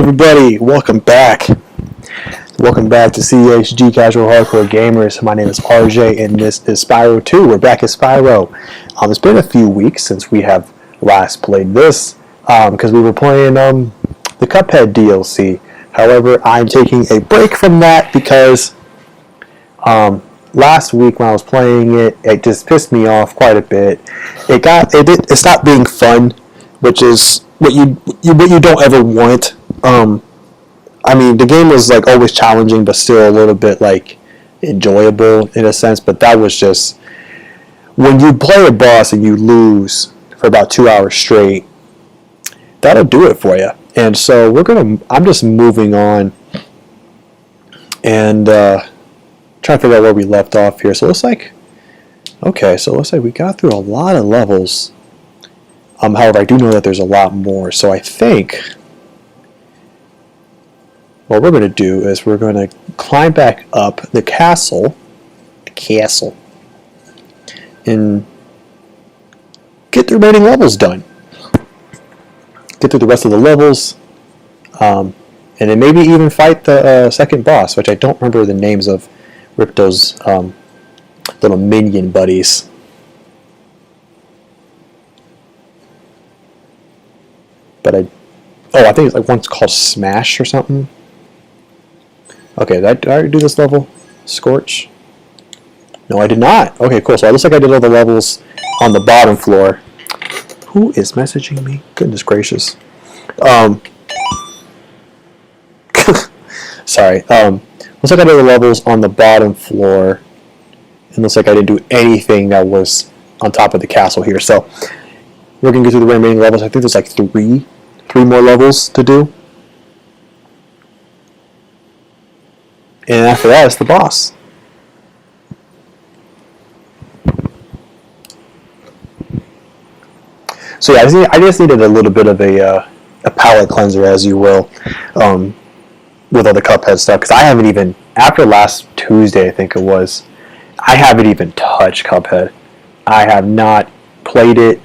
everybody, welcome back. Welcome back to CHG Casual Hardcore Gamers. My name is RJ and this is Spyro 2. We're back at Spyro. It's been a few weeks since we have last played this because we were playing the Cuphead DLC. However, I'm taking a break from that because last week when I was playing it, it just pissed me off quite a bit. It stopped being fun, which is what you don't ever want. I mean, the game was like always challenging, but still a little bit like enjoyable in a sense. But that was just when you play a boss and you lose for about 2 hours straight. That'll do it for you. And so I'm just moving on and trying to figure out where we left off here. So it looks like we got through a lot of levels. However, I do know that there's a lot more. So I think what we're going to do is we're going to climb back up the castle, and get the remaining levels done. Get through the rest of the levels, and then maybe even fight the second boss, which I don't remember the names of Ripto's little minion buddies. But I think it's like one's called Smash or something. Okay, did I already do this level? Scorch? No, I did not. Okay, cool. So it looks like I did all the levels on the bottom floor. Who is messaging me? Goodness gracious. Sorry. Looks like I did the levels on the bottom floor. And looks like I didn't do anything that was on top of the castle here. So we're going to go through the remaining levels. I think there's like three more levels to do. And after that, it's the boss. So yeah, I just needed a little bit of a palate cleanser, as you will, with all the Cuphead stuff. Because I haven't even, after last Tuesday, I think it was, I haven't even touched Cuphead. I have not played it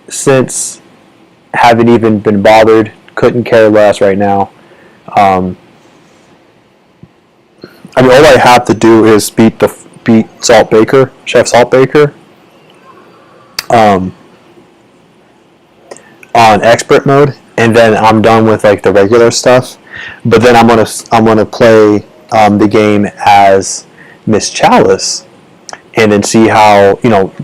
since. Haven't even been bothered. Couldn't care less right now. I mean, all I have to do is beat Salt Baker, Chef Salt Baker, on expert mode, and then I'm done with like the regular stuff. But then I'm gonna play the game as Miss Chalice, and then see how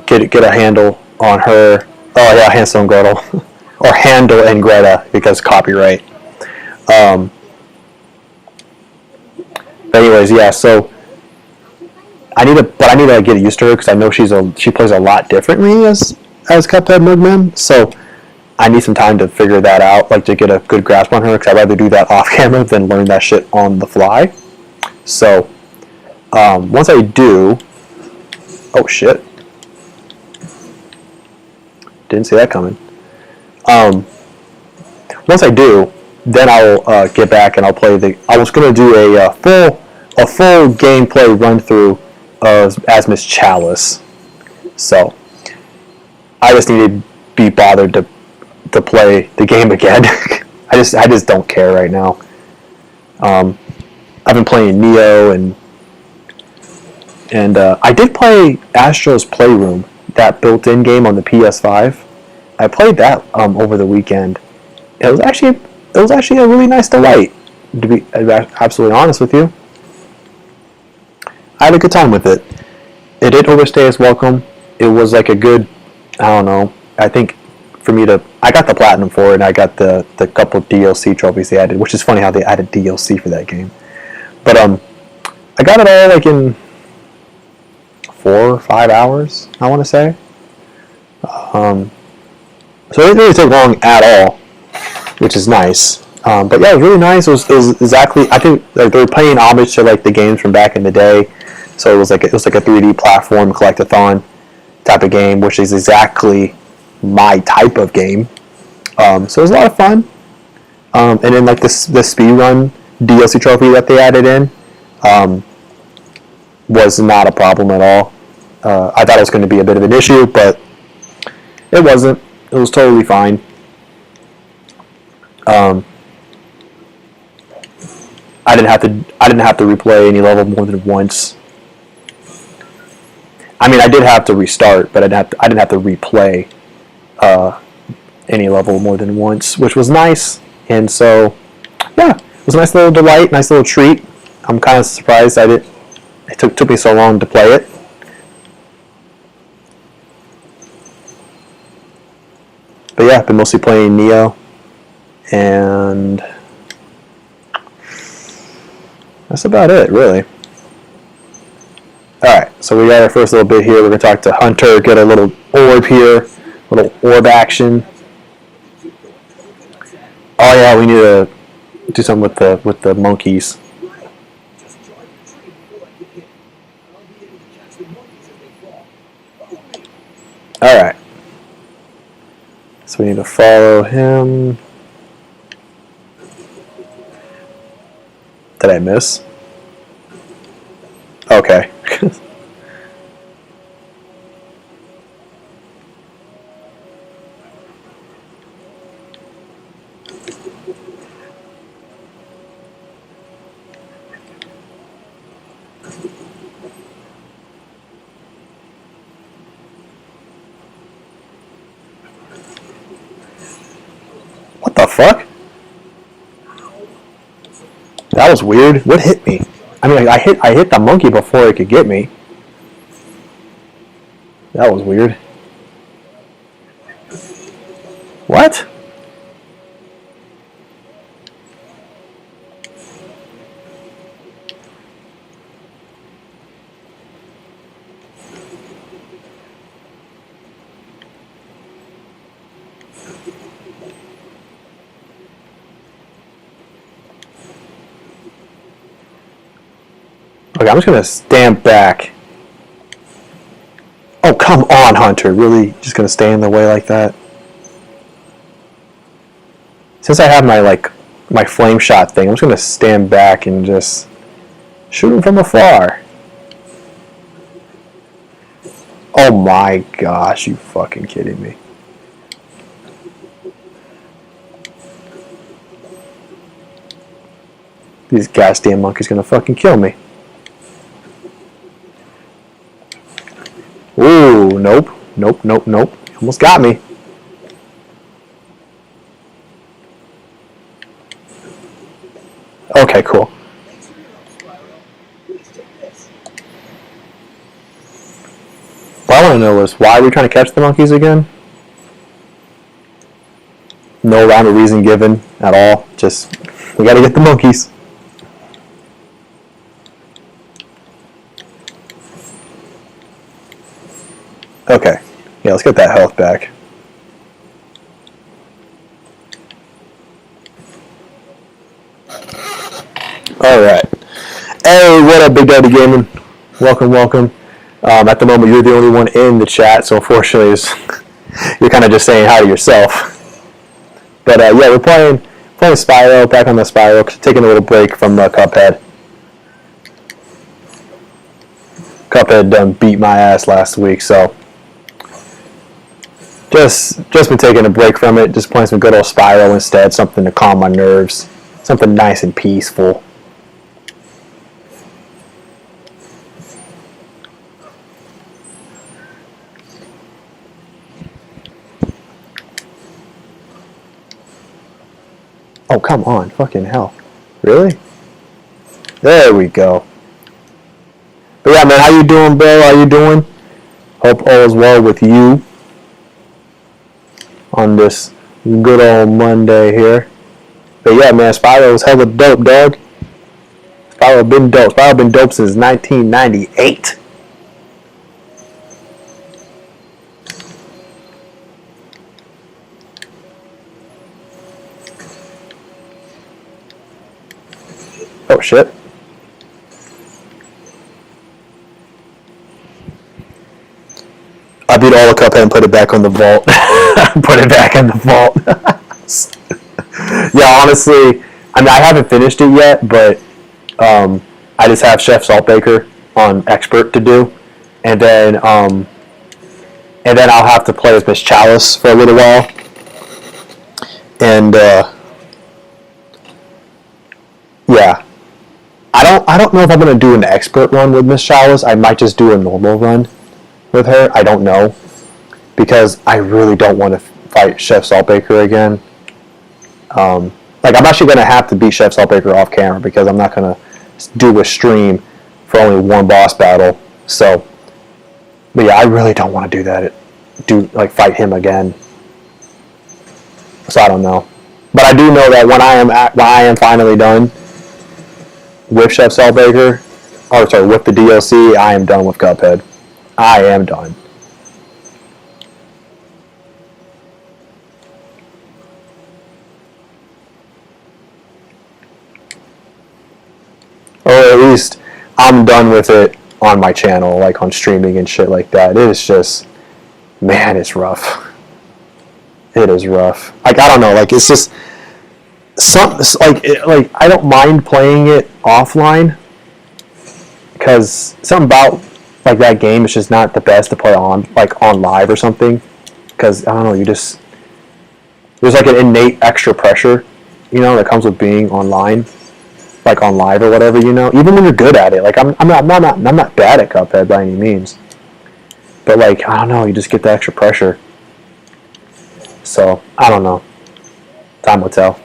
get a handle on her. Oh yeah, Hansel and Gretel, or Handel and Greta because copyright. But anyways, yeah. So I need to like, get used to her because I know she plays a lot differently as Cuphead Mugman. So I need some time to figure that out, like to get a good grasp on her. Because I'd rather do that off camera than learn that shit on the fly. So once I do, oh shit, didn't see that coming. Once I do, then I'll get back and I'll play I was gonna do a full gameplay run through as Miss Chalice. So I just need to be bothered to play the game again. I just don't care right now. I've been playing Neo and I did play Astro's Playroom, that built-in game on the PS5. I played that over the weekend. It was actually a really nice delight, to be absolutely honest with you. I had a good time with it. It did overstay its welcome. It was like a good, I don't know, I think for me I got the platinum for it, and I got the couple DLC trophies they added, which is funny how they added DLC for that game. But I got it all like in 4 or 5 hours, I want to say. So it didn't really take long at all, which is nice. But yeah, it was really nice. It was exactly, I think like they were paying homage to like the games from back in the day. So it was like a 3D platform collectathon type of game, which is exactly my type of game. So it was a lot of fun. And then like the speedrun DLC trophy that they added in was not a problem at all. I thought it was going to be a bit of an issue, but it wasn't. It was totally fine. didn't have to replay any level more than once. I mean, I did have to restart, but I didn't have to replay any level more than once, which was nice. And so, yeah, it was a nice little delight, nice little treat. I'm kind of surprised it took me so long to play it. But yeah, I've been mostly playing Neo, and that's about it, really. Alright, so we got our first little bit here. We're going to talk to Hunter, get a little orb here, a little orb action. Oh yeah, we need to do something with the monkeys. Alright. So we need to follow him. Did I miss? Okay. What the fuck? That was weird. What hit me? I mean, I hit the monkey before it could get me. That was weird. What? Okay, I'm just gonna stand back. Oh, come on, Hunter. Really? Just gonna stay in the way like that? Since I have my flame shot thing, I'm just gonna stand back and just shoot him from afar. Oh my gosh, you fucking kidding me. These goddamn monkeys gonna fucking kill me. Ooh, nope. Nope, nope, nope. Almost got me. Okay, cool. What I want to know is, why are we trying to catch the monkeys again? No rhyme or reason given at all. Just, we gotta get the monkeys. Okay. Yeah, let's get that health back. Alright. Hey, what up, Big Daddy Gaming? Welcome, welcome. At the moment, you're the only one in the chat, so unfortunately, you're kind of just saying hi to yourself. But yeah, we're playing Spyro, back on the Spyro, taking a little break from Cuphead. Cuphead done beat my ass last week, so just been taking a break from it, just playing some good old Spyro instead, something to calm my nerves, something nice and peaceful. Oh, come on, fucking hell. Really? There we go. But yeah, man, how you doing, bro? How you doing? Hope all is well with you on this good old Monday here. But yeah, man, Spyro was hella dope, dog. Spyro been dope. Spyro been dope since 1998. Oh shit. I beat all the Cuphead and put it back on the vault. Put it back in the vault. Yeah, honestly, I mean, I haven't finished it yet, but I just have Chef Saltbaker on expert to do, and then I'll have to play as Miss Chalice for a little while, and yeah, I don't know if I'm gonna do an expert run with Miss Chalice. I might just do a normal run with her. I don't know, because I really don't want to fight Chef Saltbaker again. Like, I'm actually gonna have to beat Chef Saltbaker off camera, because I'm not gonna do a stream for only one boss battle. So, but yeah, I really don't want to do that. Fight him again. So I don't know, but I do know that when I am finally done with Chef Saltbaker, with the DLC, I am done with Cuphead. I am done. Or at least I'm done with it on my channel, like on streaming and shit like that. It is just, man, it's rough. It is rough. Like, I don't know, like, it's just like I don't mind playing it offline, because something about like that game is just not the best to play on live or something, because I don't know, there's like an innate extra pressure, that comes with being online, like on live or whatever, even when you're good at it. Like, I'm not bad at Cuphead by any means, but like, I don't know, you just get the extra pressure. So I don't know, time will tell.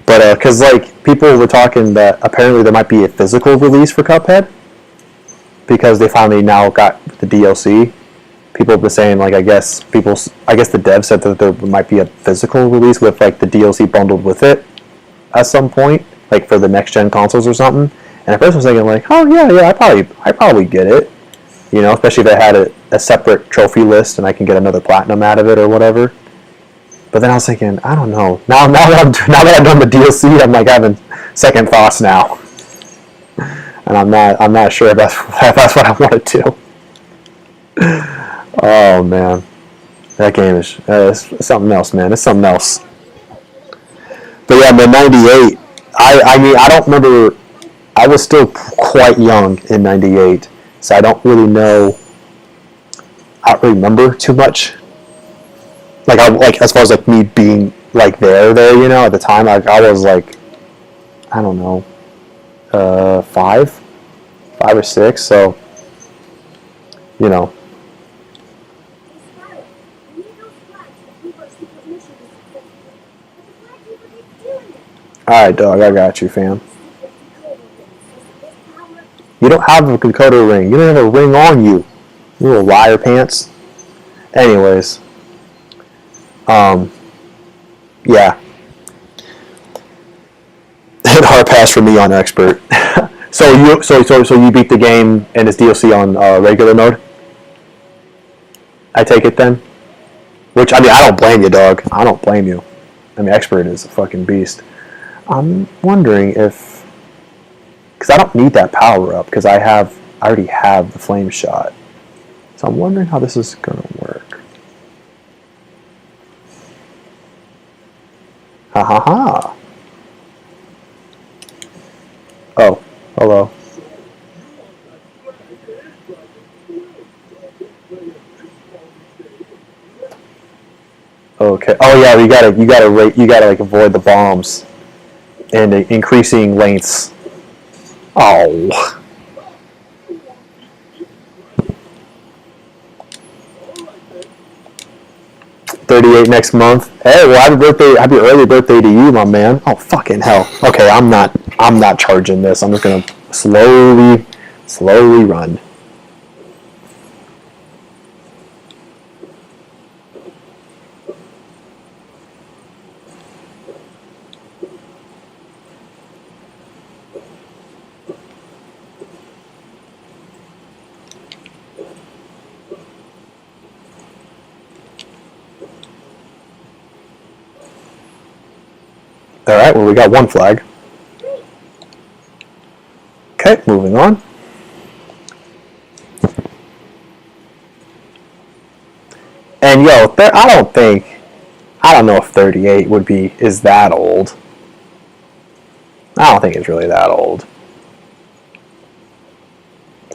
But because like people were talking that apparently there might be a physical release for Cuphead, because they finally now got the DLC. People have been saying, like, I guess the devs said that there might be a physical release with like the DLC bundled with it at some point, like for the next gen consoles or something. And at first I was thinking, like, oh yeah, I probably get it, especially if I had a separate trophy list and I can get another platinum out of it or whatever. But then I was thinking, I don't know. Now that I've done the DLC, I'm like having second thoughts now, and I'm not sure if that's what I want to do. Oh man, that game is something else, man. It's something else. But yeah, man, 98. I mean, I don't remember. I was still quite young in 98, so I don't really know. I don't remember too much. Like as far as like me being like there, at the time, like I was like, I don't know, 5 or 6. So, All right, dog, I got you, fam. You don't have a decoder ring. You don't have a ring on you. You little liar pants. Anyways. Yeah. Hard pass for me on expert. So you beat the game and its DLC on regular mode? I take it then? Which, I mean, I don't blame you, dog. I don't blame you. I mean, expert is a fucking beast. I'm wondering if... Because I don't need that power up, because I already have the flame shot. So I'm wondering how this is going to work. Ha ha ha. Oh, hello. Okay. Oh yeah, you gotta like avoid the bombs and the increasing lengths. Oh. $38 next month. Hey, well, happy early birthday to you, my man. Oh, fucking hell. Okay, I'm not charging this. I'm just gonna slowly run. Alright, well, we got one flag. Okay, moving on. And yo, I don't know if 38 is that old. I don't think it's really that old.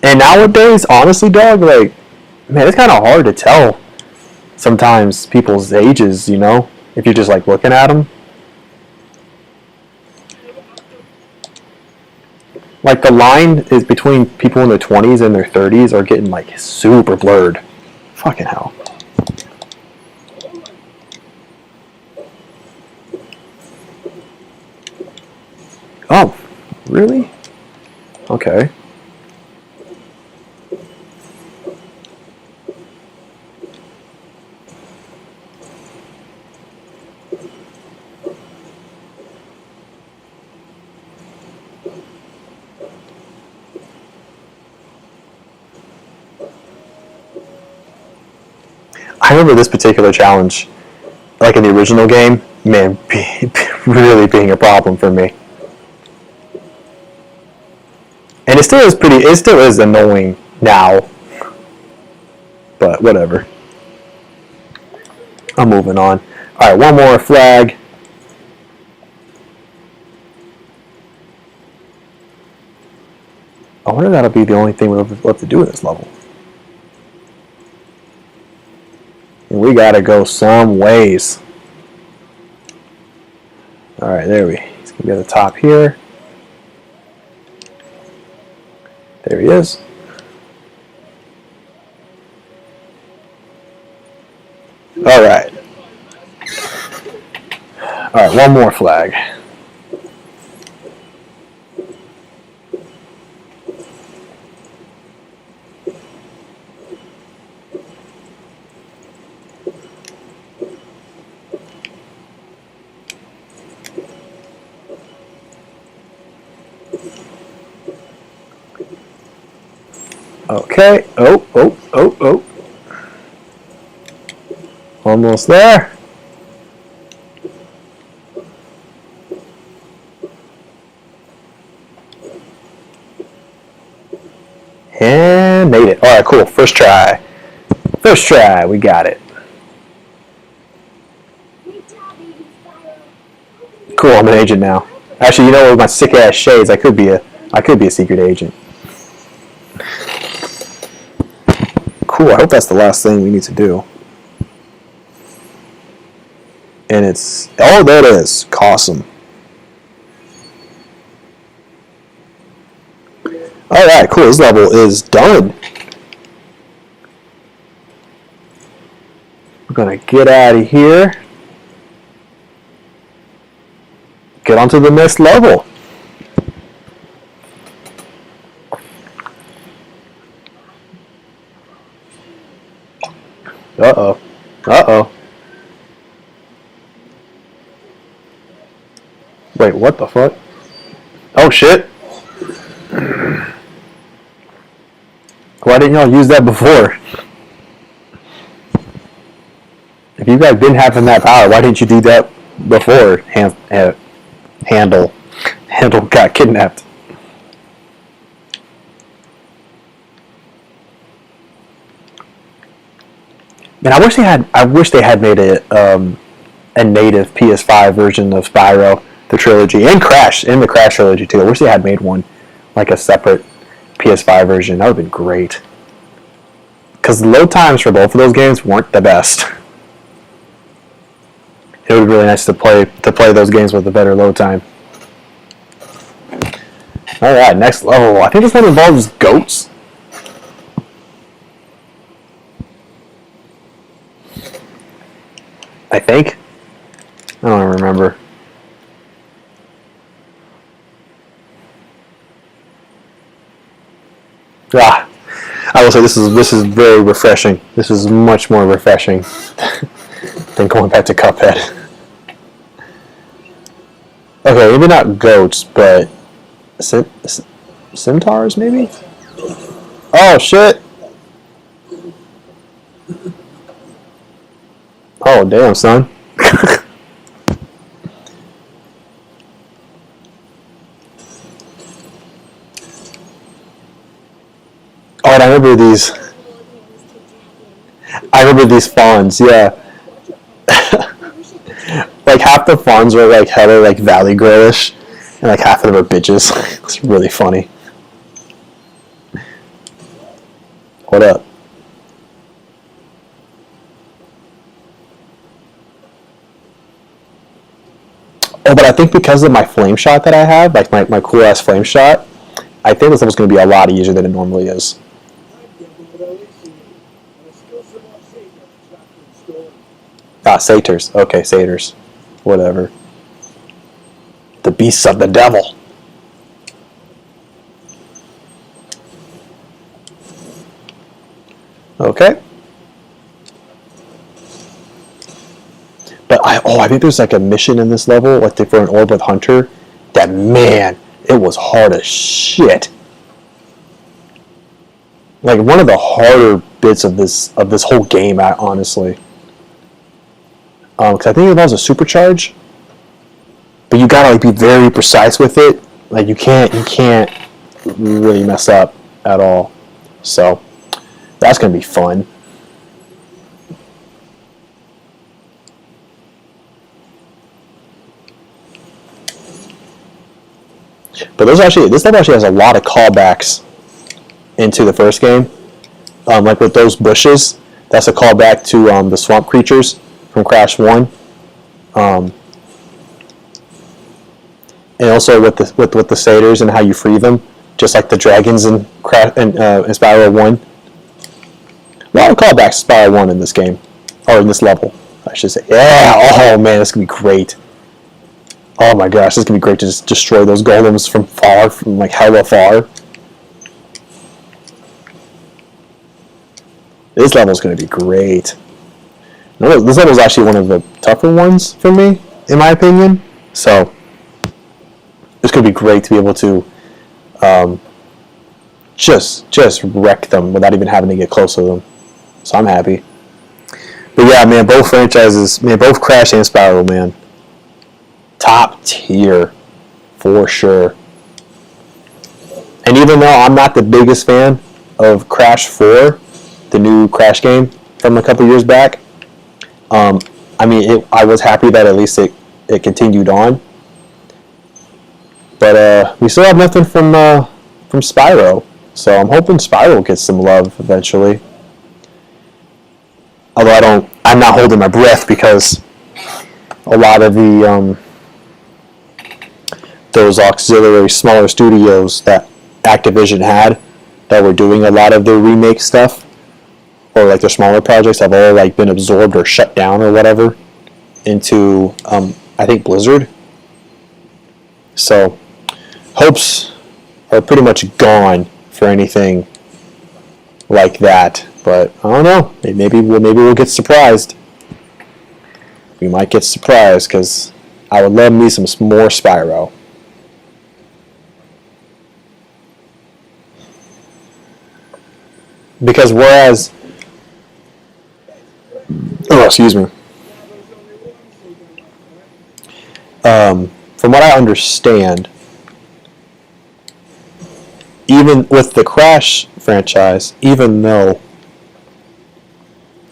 And nowadays, honestly, dog, like, man, it's kind of hard to tell sometimes people's ages, if you're just like looking at them. Like the line is between people in their 20s and their 30s are getting like super blurred. Fucking hell. Oh, really? Okay. I remember this particular challenge, like in the original game, man, really being a problem for me. And it still is annoying now. But whatever. I'm moving on. Alright, one more flag. I wonder if that'll be the only thing we'll have to do in this level. And we gotta go some ways. Alright, there he's gonna be at the top here. There he is. Alright. Alright, one more flag. Okay. Oh. Almost there. And made it. Alright, cool. First try. We got it. Cool, I'm an agent now. Actually, you know, with my sick ass shades, I could be a secret agent. Cool, I hope that's the last thing we need to do. And it's... Oh, there it is. Awesome. Alright, cool. This level is done. We're going to get out of here. Get on to the next level. Uh-oh. Wait, what the fuck? Oh, shit. Why didn't y'all use that before? If you guys didn't have that power, why didn't you do that before Handle got kidnapped? Man, I wish they had made a native PS5 version of Spyro, the trilogy, and the Crash trilogy too. I wish they had made one, like a separate PS5 version. That would have been great. Because the load times for both of those games weren't the best. It would be really nice to play those games with a better load time. Alright, next level. I think this one involves goats. I think. I don't remember. I will say this is very refreshing. This is much more refreshing than going back to Cuphead. Okay, maybe not goats, but centaurs maybe? Oh shit! Oh damn, son. Oh, and I remember these fawns, yeah. Like half the fawns were like hella like valley girlish, and like half of them are bitches. It's really funny. What up? Oh, but I think because of my flame shot that I have, like my cool ass flame shot, I think this level's going to be a lot easier than it normally is. Satyrs. Okay, satyrs. Whatever. The beasts of the devil. Okay. But I think there's like a mission in this level, like for an orb with Hunter, that, man, it was hard as shit. Like one of the harder bits of this whole game, honestly. Because I think it involves a supercharge, but you gotta like be very precise with it. Like you can't really mess up at all. So that's gonna be fun. But this level actually has a lot of callbacks into the first game. Like with those bushes, that's a callback to the swamp creatures from Crash 1. And also with the satyrs and how you free them, just like the dragons in Spyro 1. A lot of callbacks to Spyro 1 in this game, or in this level, I should say. Yeah, oh man, this gonna be great. Oh my gosh, this is gonna be great to just destroy those golems from like hella far. This level's gonna be great. This level is actually one of the tougher ones for me, in my opinion. So it's gonna be great to be able to just wreck them without even having to get close to them. So I'm happy. But yeah, man, both franchises, man, both Crash and Spyro, man, top tier for sure. And even though I'm not the biggest fan of Crash 4, the new Crash game from a couple years back, I mean, I was happy that at least it continued on. But we still have nothing from Spyro, so I'm hoping Spyro gets some love eventually. Although I'm not holding my breath, because a lot of those auxiliary smaller studios that Activision had that were doing a lot of their remake stuff, or like their smaller projects, have all like been absorbed or shut down or whatever into I think Blizzard. So hopes are pretty much gone for anything like that. But I don't know. Maybe we'll get surprised. We might get surprised, because I would love me some more Spyro. Because whereas, excuse me. From what I understand, even with the Crash franchise, even though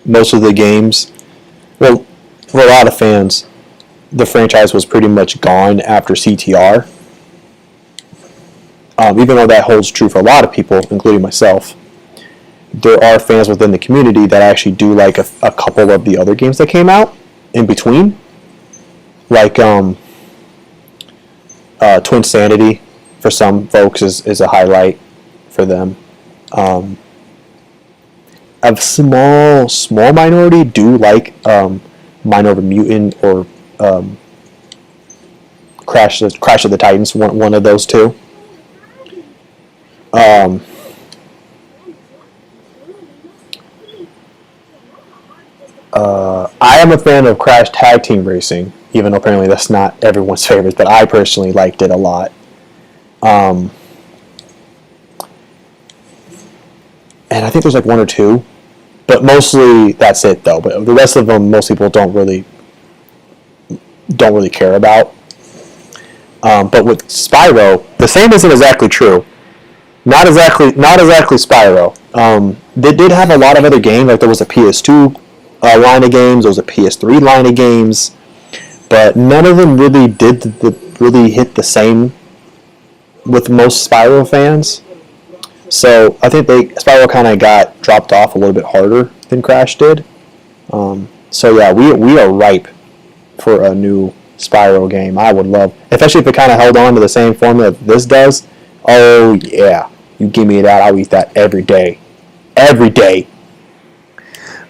most of the games, well, for a lot of fans, the franchise was pretty much gone after CTR. Even though that holds true for a lot of people, including myself, there are fans within the community that actually do like a couple of the other games that came out in between. Like Twin Sanity, for some folks, is a highlight for them. A small minority do like Mind Over Mutant or Crash of the Titans, one of those two. I am a fan of Crash Tag Team Racing, even though apparently that's not everyone's favorite, but I personally liked it a lot. And I think there's like one or two, but mostly that's it though. But the rest of them, most people don't really care about. But with Spyro, the same isn't exactly true. Not exactly Spyro. They did have a lot of other games. Like there was a PS2 line of games. There was a PS3 line of games, but none of them really really hit the same with most Spyro fans. So I think Spyro kind of got dropped off a little bit harder than Crash did. So yeah, we are ripe for a new Spyro game. I would love, especially if it kind of held on to the same formula that this does. Oh yeah, you give me that, I'll eat that every day. Every day.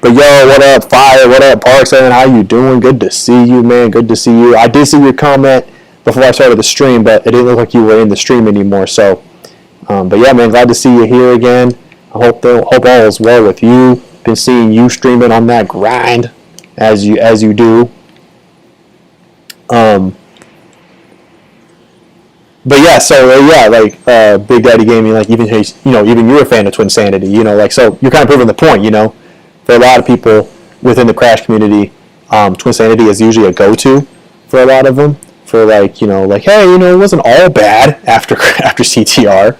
But yo, what up, Fire? What up, Parkson? How you doing? Good to see you, man. Good to see you. I did see your comment before I started the stream, but it didn't look like you were in the stream anymore. So, but yeah, man, glad to see you here again. I hope all is well with you. Been seeing you streaming on that grind as you do. But yeah, so yeah, like Big Daddy Gaming, like even even you're a fan of Twin Sanity, like so you're kind of proving the point, For a lot of people within the Crash community, Twin Sanity is usually a go-to for a lot of them. For like hey, it wasn't all bad after CTR.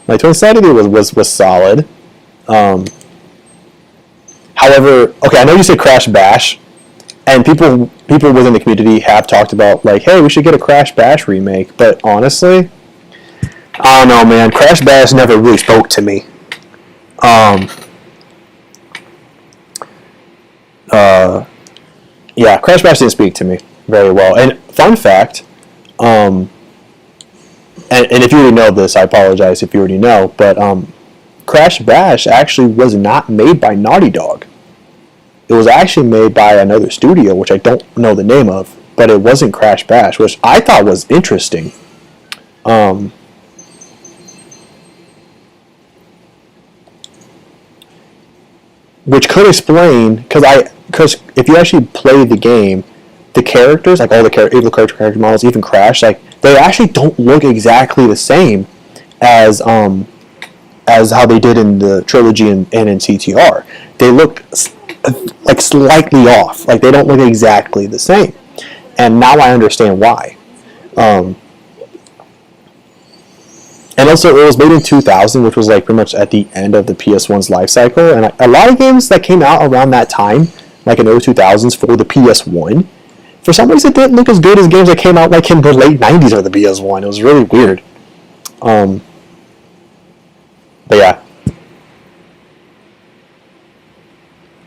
Like Twin Sanity was solid. However, okay, I know you say Crash Bash, and people within the community have talked about like, hey, we should get a Crash Bash remake. But honestly, I don't know, man. Crash Bash never really spoke to me. Yeah, Crash Bash didn't speak to me very well. And fun fact, and if you already know this, I apologize if you already know, but Crash Bash actually was not made by Naughty Dog. It was actually made by another studio, which I don't know the name of, but it wasn't Crash Bash, which I thought was interesting. Which could explain, because if you actually play the game, the characters, like all the character models, even Crash, like they actually don't look exactly the same as how they did in the Trilogy and in CTR. They look like slightly off, like they don't look exactly the same. And now I understand why. And also, it was made in 2000, which was like pretty much at the end of the PS1's life cycle. And a lot of games that came out around that time, like in the early 2000s for the PS1, for some reason it didn't look as good as games that came out like in the late 90s or the PS1. It was really weird. But yeah.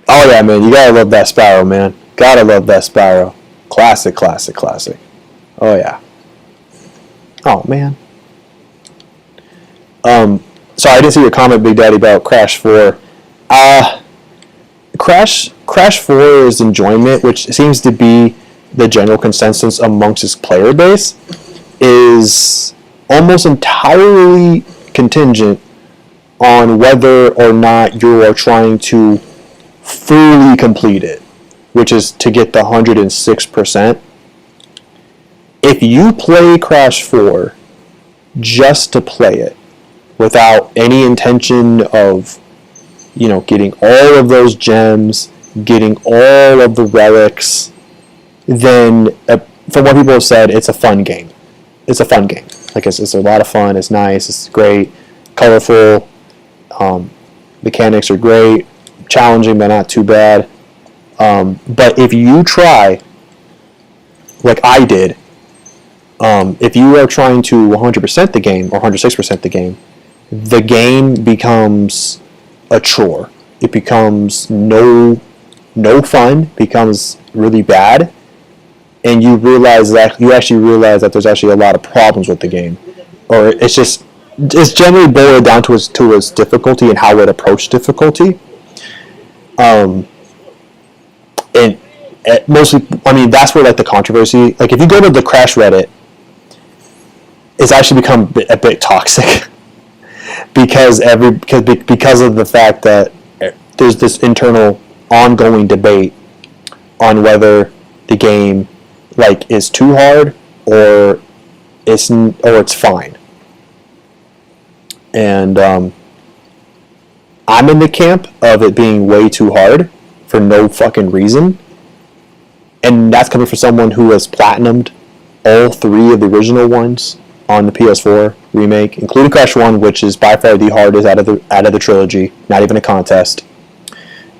Oh yeah, man, you gotta love that Spyro, man. Gotta love that Spyro. Classic, classic, classic. Oh yeah. Oh man. Sorry, I didn't see your comment, Big Daddy, about Crash 4. Crash 4's enjoyment, which seems to be the general consensus amongst its player base, is almost entirely contingent on whether or not you are trying to fully complete it, which is to get the 106%. If you play Crash 4 just to play it, without any intention of, getting all of those gems, getting all of the relics, then, from what people have said, it's a fun game. It's a fun game. Like, it's a lot of fun, it's nice, it's great, colorful, mechanics are great, challenging but not too bad. But if you try, like I did, if you are trying to 100% the game, or 106% the game becomes a chore. It becomes no fun, becomes really bad, and you actually realize that there's actually a lot of problems with the game, or it's generally boiled down to its difficulty and how it approached difficulty. And mostly, I mean, that's where like the controversy. Like, if you go to the Crash Reddit, it's actually become a bit toxic. Because of the fact that there's this internal ongoing debate on whether the game is too hard or it's fine. And I'm in the camp of it being way too hard for no fucking reason. And that's coming from someone who has platinumed all three of the original ones on the PS4 remake, including Crash 1, which is by far the hardest out of the trilogy, not even a contest.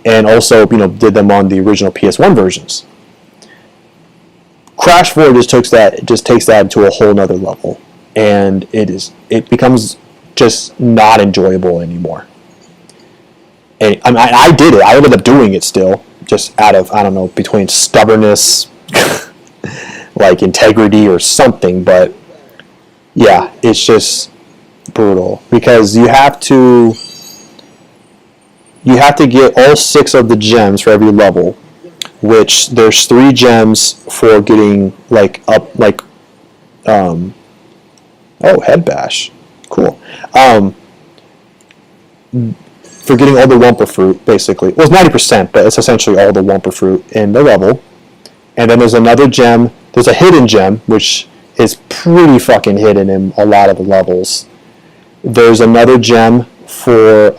And also, did them on the original PS1 versions. Crash 4 just takes that to a whole nother level, and it becomes just not enjoyable anymore. And I did it. I ended up doing it still, just out of, I don't know, between stubbornness, like integrity or something, but yeah, it's just, brutal because you have to get all 6 of the gems for every level, which there's 3 gems for getting like up like oh, head bash, cool. For getting all the Wumpa fruit, basically. Well, it's 90%, but it's essentially all the Wumpa fruit in the level. And then there's another gem. There's a hidden gem, which is pretty fucking hidden in a lot of the levels. There's another gem for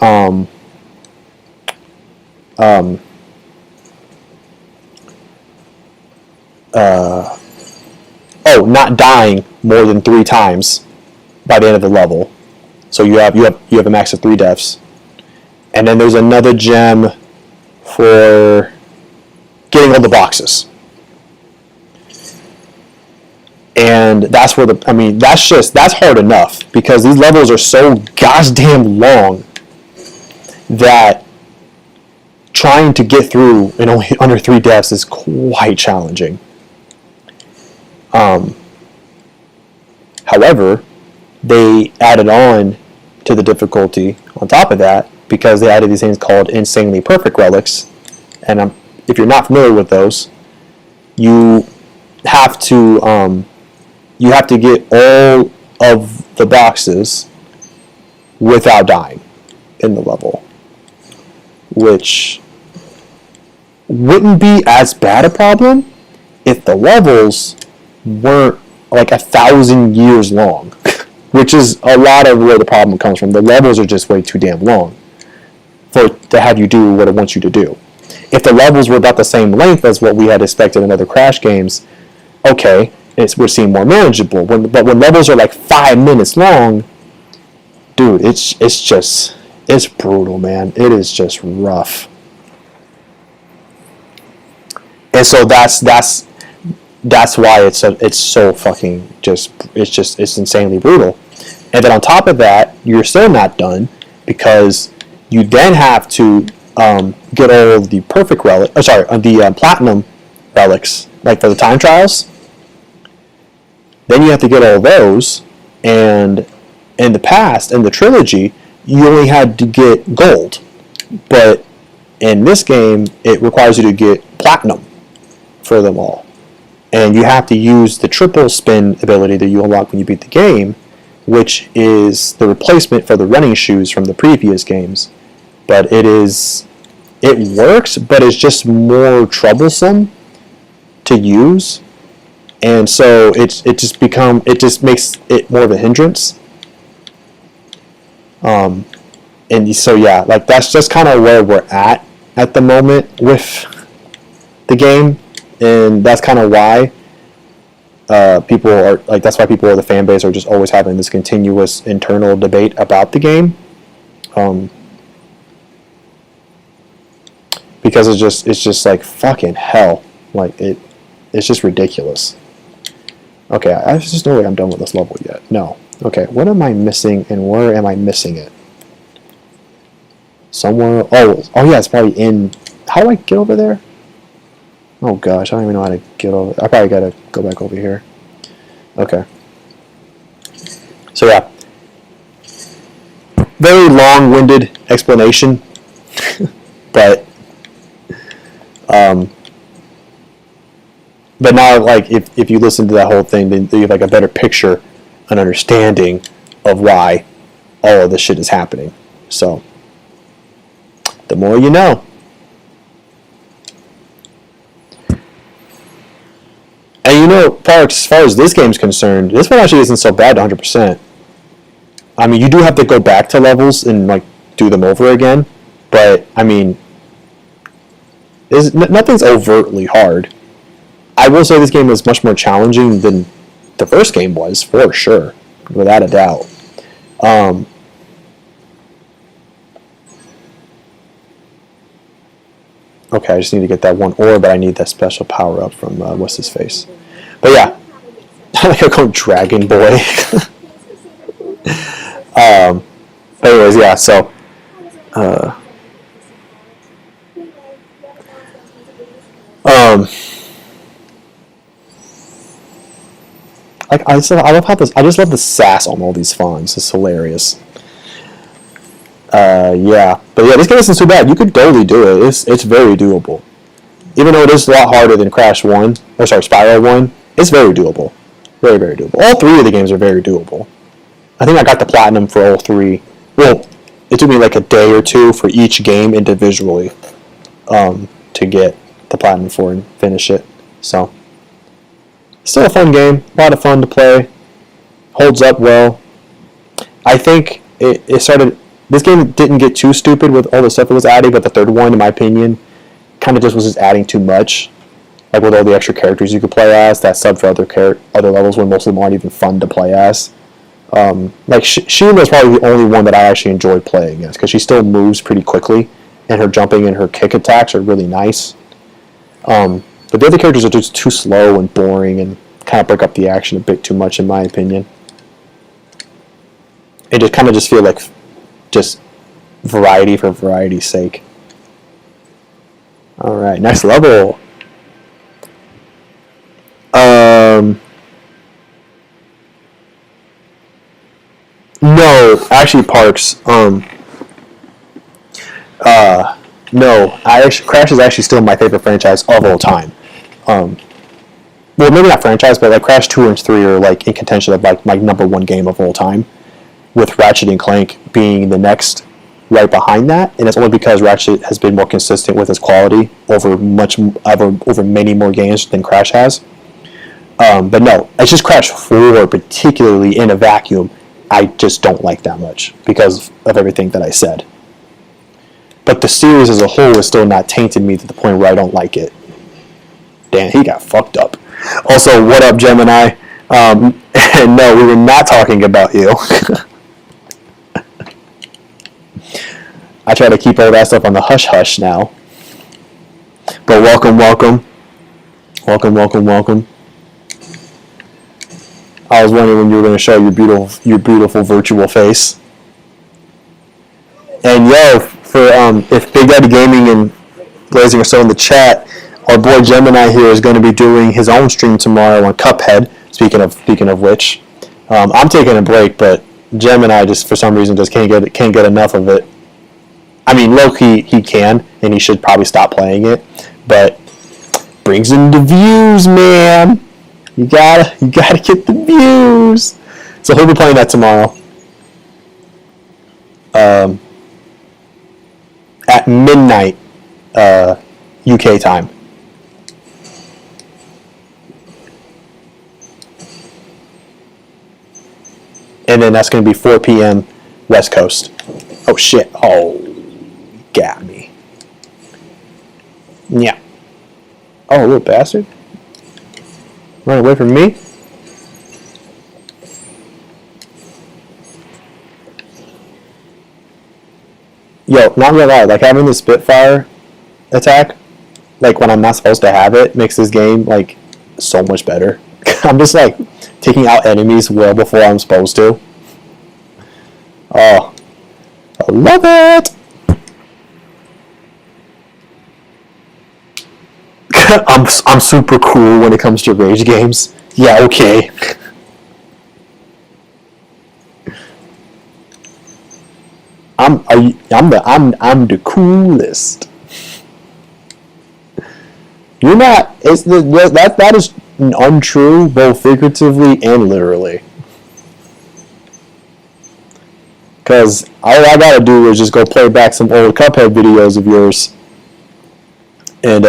not dying more than 3 times by the end of the level. So you have a max of 3 deaths. And then there's another gem for getting all the boxes. And that's where that's hard enough because these levels are so goddamn long that trying to get through in only under 3 deaths is quite challenging. However, they added on to the difficulty on top of that because they added these things called insanely perfect relics. And if you're not familiar with those, you have to get all of the boxes without dying in the level, which wouldn't be as bad a problem if the levels weren't like 1,000 years long, which is a lot of where the problem comes from. The levels are just way too damn long to have you do what it wants you to do. If the levels were about the same length as what we had expected in other Crash games, okay, we're seeing more manageable. But when levels are like 5 minutes long, dude, it's brutal, man. It is just rough. And so that's why it's so fucking it's insanely brutal. And then on top of that, you're still not done because you then have to get all of the perfect relic. The platinum relics, like for the time trials. Then you have to get all those, and in the past, in the trilogy, you only had to get gold, but in this game, it requires you to get platinum for them all. And you have to use the triple spin ability that you unlock when you beat the game, which is the replacement for the running shoes from the previous games. But it works, but it's just more troublesome to use. And so it just makes it more of a hindrance. And so yeah, like that's just kind of where we're at the moment with the game, and that's kind of why people are like, that's why people or the fan base are just always having this continuous internal debate about the game, because it's just like fucking hell, like it's just ridiculous. Okay, I just no way I'm done with this level yet. No. Okay, what am I missing and where am I missing it? Somewhere. Oh yeah, it's probably in. How do I get over there? Oh gosh, I don't even know how to get over. I probably gotta go back over here. Okay. So yeah, very long-winded explanation, but now, like, if you listen to that whole thing, then you have like a better picture, an understanding of why all of this shit is happening. So, the more you know. And you know, as far as this game's concerned, this one actually isn't so bad 100%. I mean, you do have to go back to levels and like do them over again, but I mean, nothing's overtly hard. I will say this game is much more challenging than the first game was, for sure, without a doubt. Okay, I just need to get that one ore, but I need that special power up from what's his face. But yeah, I like go Dragon Boy. But anyways, yeah. So, Like I love how this. I just love the sass on all these fonts. It's hilarious. Yeah, but yeah, this game isn't too bad. You could totally do it. It's very doable. Even though it is a lot harder than Crash 1, or sorry, Spyro 1, it's very doable. Very, very doable. All three of the games are very doable. I think I got the platinum for all three. Well, it took me like a day or two for each game individually to get the platinum for and finish it. So, still a fun game. A lot of fun to play. Holds up well. I think it started... This game didn't get too stupid with all the stuff it was adding, but the third one, in my opinion, kind of just was adding too much. Like with all the extra characters you could play as, that sub for other levels when most of them aren't even fun to play as. Like Sheena is probably the only one that I actually enjoyed playing as, because she still moves pretty quickly, and her jumping and her kick attacks are really nice. But the other characters are just too slow and boring and kind of break up the action a bit too much, in my opinion. It just kind of just feel like just variety for variety's sake. Alright, next level. No, actually Parks. No, Crash is actually still my favorite franchise of all time. Well, maybe not franchise, but like Crash 2 and 3 are like in contention of like my number one game of all time, with Ratchet and Clank being the next right behind that, and it's only because Ratchet has been more consistent with its quality over many more games than Crash has. But no, it's just Crash 4, particularly in a vacuum, I just don't like that much because of everything that I said. But the series as a whole is still not tainted me to the point where I don't like it. Damn, he got fucked up. Also, what up, Gemini? And no, we were not talking about you. I try to keep all that stuff on the hush-hush now. But welcome. I was wondering when you were going to show your beautiful virtual face. And yo, for if Big Daddy Gaming and Blazing are still in the chat, our boy Gemini here is going to be doing his own stream tomorrow on Cuphead. Speaking of which, I'm taking a break, but Gemini just for some reason just can't get enough of it. I mean, low-key, he can, and he should probably stop playing it, but brings in the views, man. You gotta get the views. So he'll be playing that tomorrow. At midnight, UK time. And then that's going to be 4 p.m. West Coast. Oh, shit. Oh, got me. Yeah. Oh, little bastard. Run away from me? Yo, not gonna lie, like having the Spitfire attack, like when I'm not supposed to have it, makes this game like so much better. I'm just like taking out enemies well before I'm supposed to. Oh, I love it! I'm super cool when it comes to rage games. Yeah, okay. I'm the coolest. You're not. That is untrue, both figuratively and literally. Because all I gotta do is just go play back some old Cuphead videos of yours, and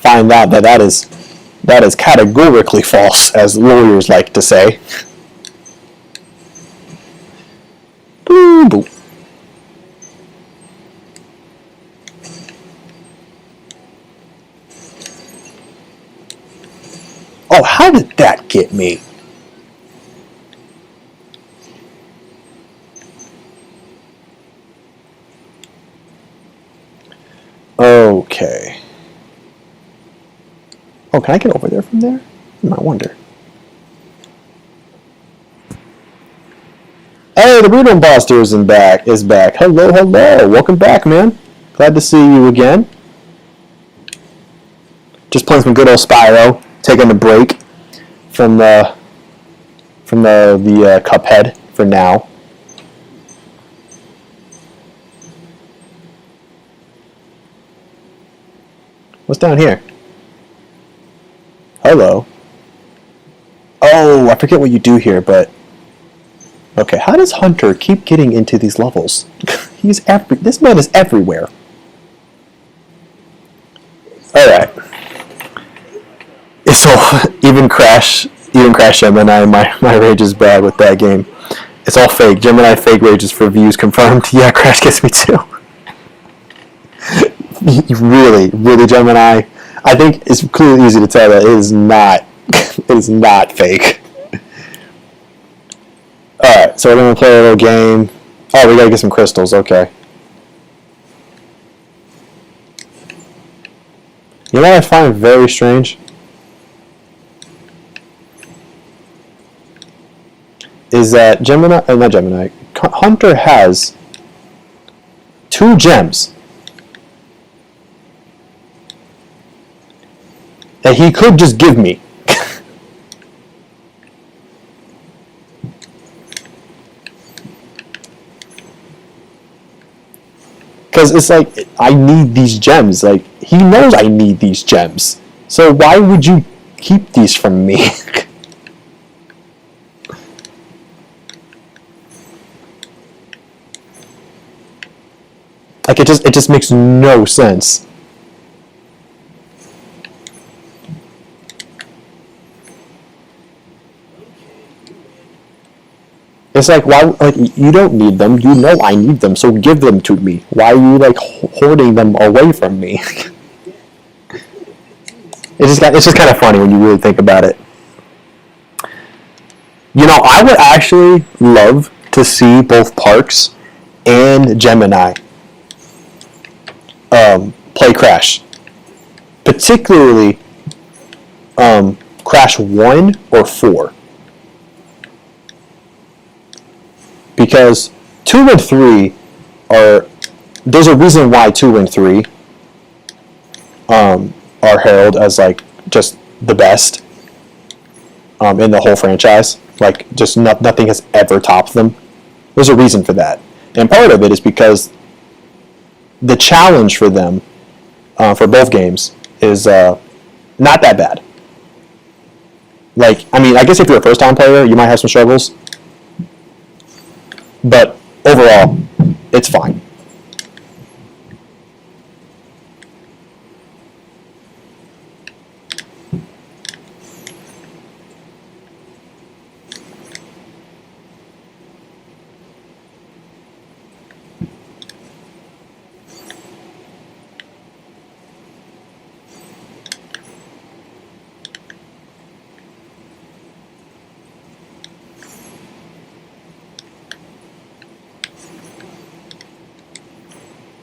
find out that is categorically false, as lawyers like to say. Boo boo. Oh, how did that get me? Okay. Oh, can I get over there from there? I wonder. Hey, the Brutal Imposter is back. Hello. Welcome back, man. Glad to see you again. Just playing some good old Spyro. Taking a break from from the Cuphead for now. What's down here? Hello. Oh, I forget what you do here, but okay. How does Hunter keep getting into these levels? This man is everywhere. All right. So even Crash Gemini, my rage is bad with that game. It's all fake. Gemini fake rages for views confirmed. Yeah, Crash gets me too. really, Gemini. I think it's clearly easy to tell that it is not. It is not fake. All right, so we're gonna play a little game. Oh, we gotta get some crystals. Okay. You know what I find very strange? Is that Hunter has 2 gems that he could just give me. Because it's like, I need these gems. Like, he knows I need these gems. So why would you keep these from me? Like, it just makes no sense. It's like, why? Like, you don't need them. You know I need them, so give them to me. Why are you like hoarding them away from me? It's just kind of funny when you really think about it. You know, I would actually love to see both Parks and Gemini play Crash, particularly Crash 1 or 4. Because 2 and 3 there's a reason why 2 and 3 are heralded as like just the best in the whole franchise. Like, just nothing has ever topped them. There's a reason for that. And part of it is because the challenge for them, for both games, is not that bad. Like, I mean, I guess if you're a first-time player, you might have some struggles. But overall, it's fine.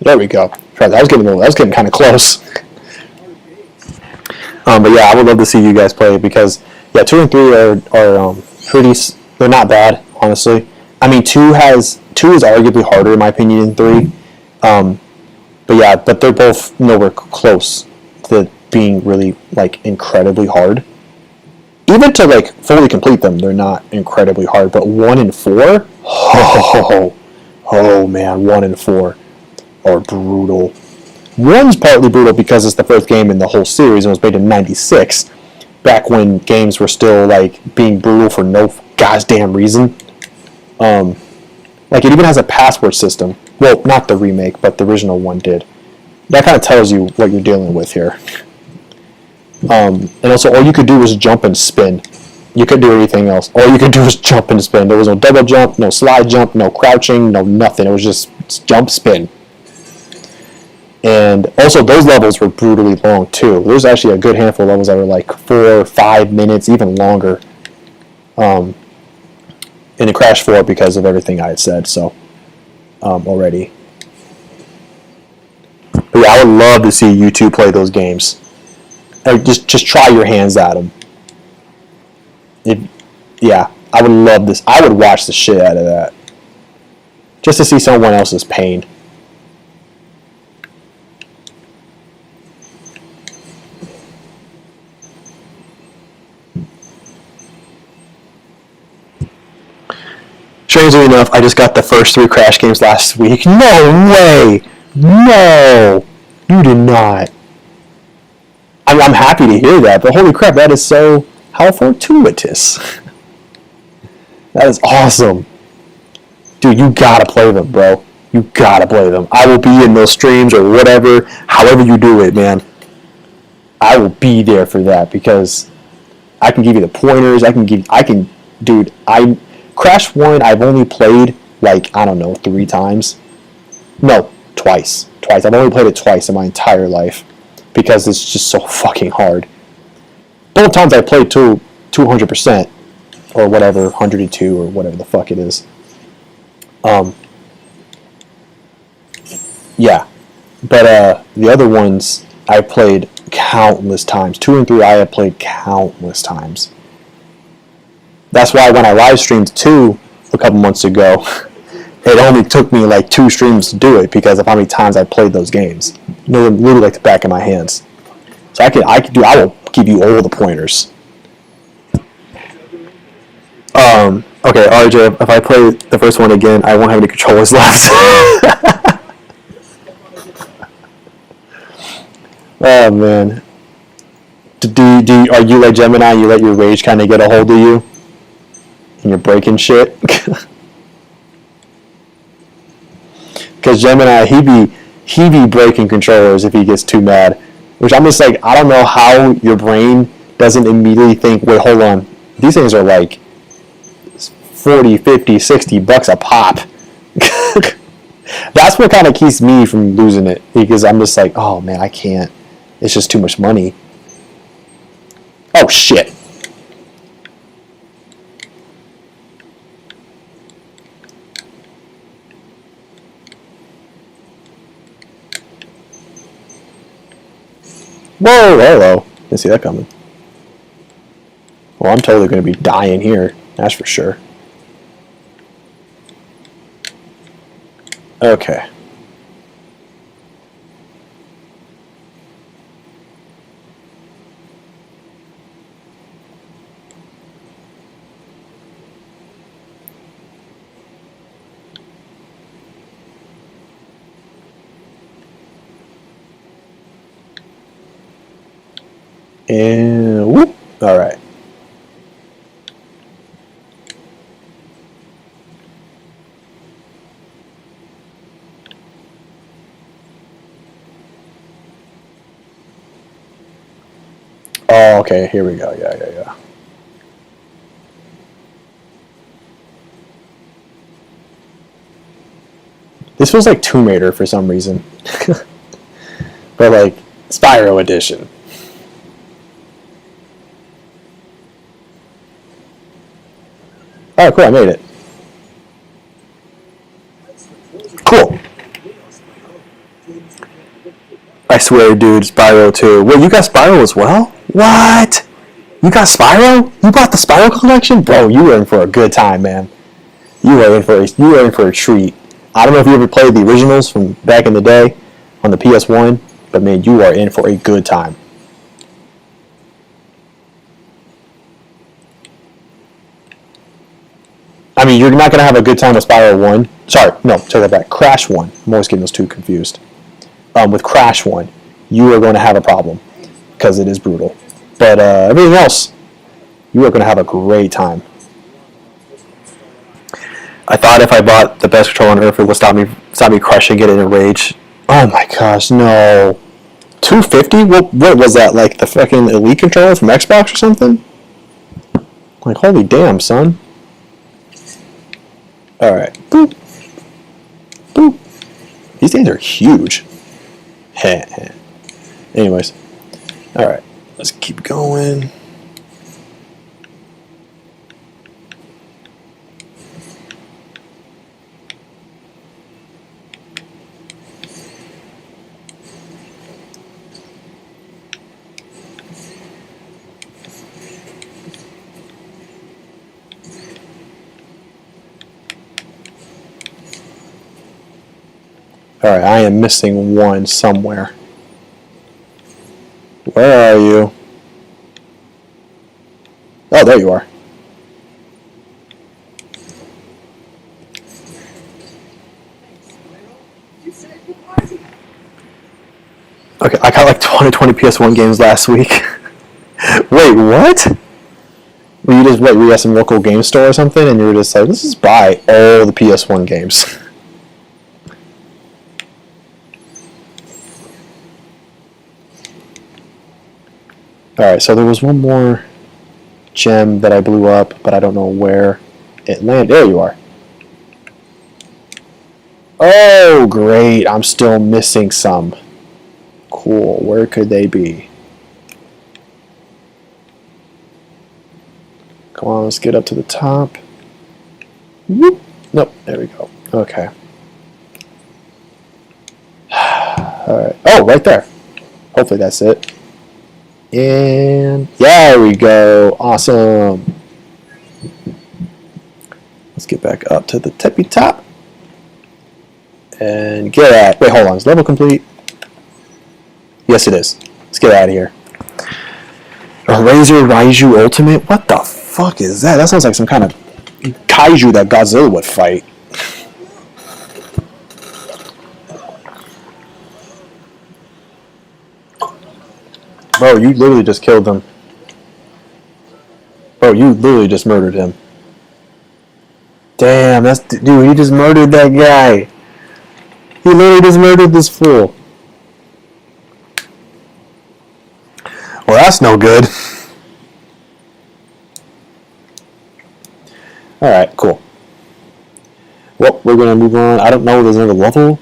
There we go. That was getting kind of close. But yeah, I would love to see you guys play, because 2 and 3 are pretty. They're not bad, honestly. I mean, 2 is arguably harder in my opinion than 3. But they're both nowhere close to being really like incredibly hard. Even to like fully complete them, they're not incredibly hard. But 1 and 4, oh man, 1 and 4 are brutal. 1's partly brutal because it's the first game in the whole series and was made in '96, back when games were still like being brutal for no goddamn reason. Like, it even has a password system. Well, not the remake, but the original one did. That kind of tells you what you're dealing with here. And also, all you could do was jump and spin. You couldn't do anything else. All you could do was jump and spin. There was no double jump, no slide jump, no crouching, no nothing. It was just jump, spin. And also, those levels were brutally long, too. There's actually a good handful of levels that were like 4 or 5 minutes, even longer. In the Crash 4, because of everything I had said, so, already. But yeah, I would love to see you two play those games. Just try your hands at them. Yeah, I would love this. I would watch the shit out of that. Just to see someone else's pain. Strangely enough, I just got the first 3 Crash games last week. No way! No! You did not. I'm happy to hear that, but holy crap, that is so... How fortuitous. That is awesome. Dude, you gotta play them, bro. You gotta play them. I will be in those streams or whatever, however you do it, man. I will be there for that because I can give you the pointers. Dude, Crash 1, I've only played, like, I don't know, 3 times. No, twice. I've only played it twice in my entire life because it's just so fucking hard. Both times I played to 200% or whatever, 102 or whatever the fuck it is. Yeah. But the other ones I played countless times. 2 and 3 I have played countless times. That's why when I live streamed 2 a couple months ago, it only took me like 2 streams to do it because of how many times I played those games. Literally like the back of my hands. So I will give you all the pointers. Okay, RJ, if I play the first one again, I won't have any controllers left. Oh man. Are you like Gemini? You let your rage kind of get a hold of you, and you're breaking shit. Because Gemini, he be breaking controllers if he gets too mad. Which I'm just like, I don't know how your brain doesn't immediately think, wait, hold on, these things are like 40, 50, 60 bucks a pop. That's what kind of keeps me from losing it, because I'm just like, oh man, I can't. It's just too much money. Oh shit. Whoa, hello. Didn't see that coming. Well, I'm totally going to be dying here. That's for sure. Okay. And whoop. All right. Oh, okay. Here we go. Yeah. This feels like Tomb Raider for some reason. But like Spyro edition. Oh, cool, I made it. Cool. I swear, dude, Spyro 2. Wait, you got Spyro as well? What? You got Spyro? You bought the Spyro collection? Bro, you were in for a good time, man. You were in for a treat. I don't know if you ever played the originals from back in the day on the PS1, but man, you are in for a good time. I mean, you're not going to have a good time with Spyro 1. Sorry, no, take that back. Crash 1. I'm always getting those two confused. With Crash 1, you are going to have a problem because it is brutal. But everything else, you are going to have a great time. I thought if I bought the best controller on earth, it would stop me crushing it in a rage. Oh my gosh, no. $250? What was that, like the fucking Elite controller from Xbox or something? Like, holy damn, son. Alright. Boop. Boop. These things are huge. Anyways. Alright. Let's keep going. Alright, I am missing one somewhere. Where are you? Oh, there you are. Okay, I got like 20 PS1 games last week. Wait, what? You just wait? We got some local game store or something, and you were just like, let's just buy all the PS1 games. Alright, so there was one more gem that I blew up, but I don't know where it landed. There you are. Oh, great. I'm still missing some. Cool. Where could they be? Come on, let's get up to the top. Whoop. Nope, there we go. Okay. Alright. Oh, right there. Hopefully that's it. And there we go. Awesome. Let's get back up to the tippy top. And get at. Wait, hold on. Is level complete? Yes, it is. Let's get out of here. A Razor Raiju Ultimate? What the fuck is that? That sounds like some kind of kaiju that Godzilla would fight. Bro, you literally just killed him. Bro, you literally just murdered him. Damn, that's... Dude, he just murdered that guy. He literally just murdered this fool. Well, that's no good. Alright, cool. Well, we're going to move on. I don't know if there's another level.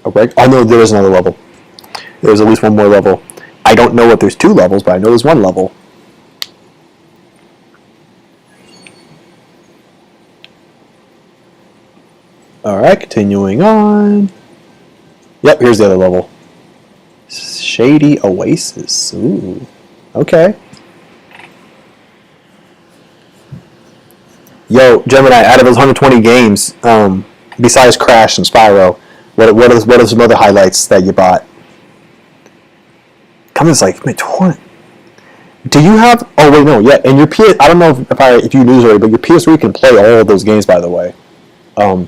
Oh, no, there is another level. There's at least one more level. I don't know if there's 2 levels, but I know there's 1 level. Alright, continuing on. Yep, here's the other level. Shady Oasis. Ooh. Okay. Yo, Gemini, out of those 120 games, besides Crash and Spyro, what are some other highlights that you bought? Comments like, man, 20. Do you have? Oh wait, no, yeah. And your PS, I don't know if you knew already, but your PS3 can play all of those games. By the way, all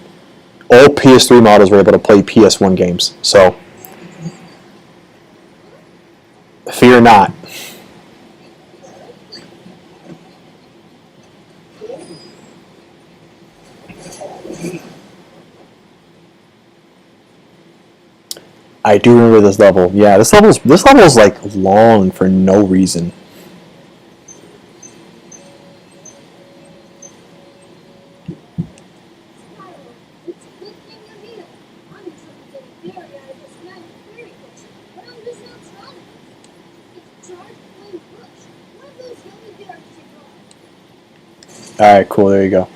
PS3 models were able to play PS1 games. So fear not. I do remember this level. Yeah, this level's like long for no reason. Alright, cool, there you go.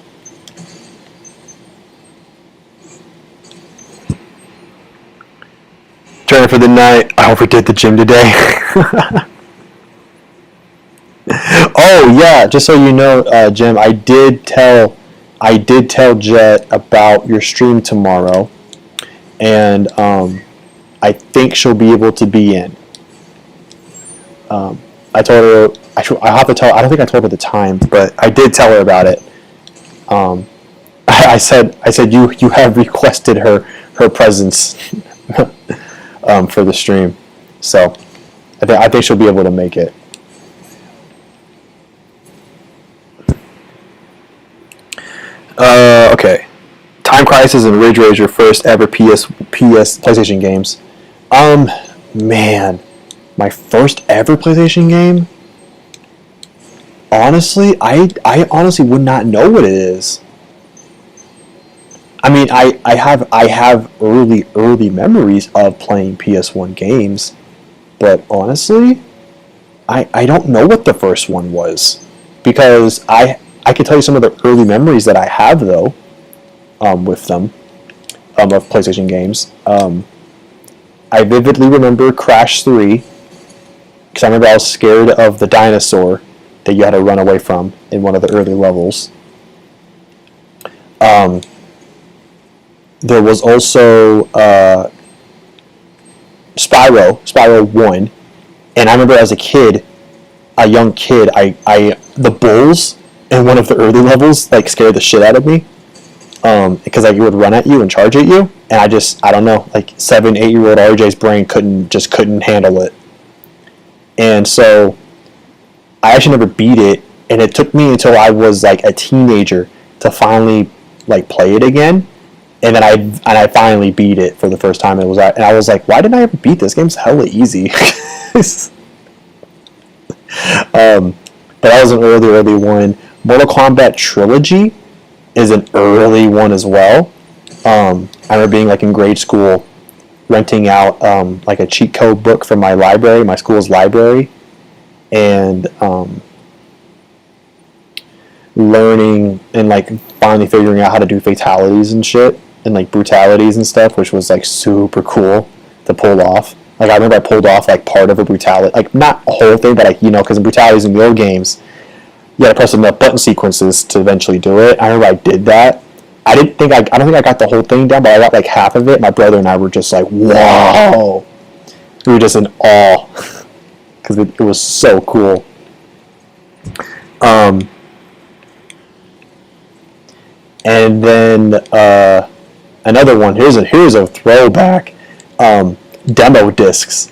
Turn for the night. I overdid the gym today. Oh yeah, just so you know, Jim, I did tell Jet about your stream tomorrow, and I think she'll be able to be in. I told her I have to tell. I don't think I told her the time, but I did tell her about it. I said you have requested her presence for the stream, so I think she'll be able to make it. Okay, Time Crisis and Ridge Racer first ever PS PlayStation games. Man, my first ever PlayStation game. Honestly, I honestly would not know what it is. I mean, I have early memories of playing PS1 games, but honestly, I don't know what the first one was, because I can tell you some of the early memories that I have though, with them, of PlayStation games. I vividly remember Crash 3, because I remember I was scared of the dinosaur that you had to run away from in one of the early levels. There was also Spyro 1, and I remember as a young kid, the bulls in one of the early levels like scared the shit out of me. because like it would run at you and charge at you, and I don't know, like 7, 8-year-old RJ's brain couldn't handle it, and so I actually never beat it, and it took me until I was like a teenager to finally like play it again, and then I finally beat it for the first time. And I was like, why didn't I ever beat this? Game's hella easy. But that was an early one. Mortal Kombat Trilogy is an early one as well. I remember being like in grade school, renting out like a cheat code book from my library, my school's library, and learning and like finally figuring out how to do fatalities and shit and like brutalities and stuff, which was like super cool to pull off. Like I remember I pulled off like part of a brutality, like not a whole thing, but like, you know, because in brutalities in the old games, you had to press enough button sequences to eventually do it. I remember I did that. I don't think I got the whole thing down, but I got like half of it. My brother and I were just like, whoa. We were just in awe because it was so cool. And then another one. Here's a throwback. Demo discs.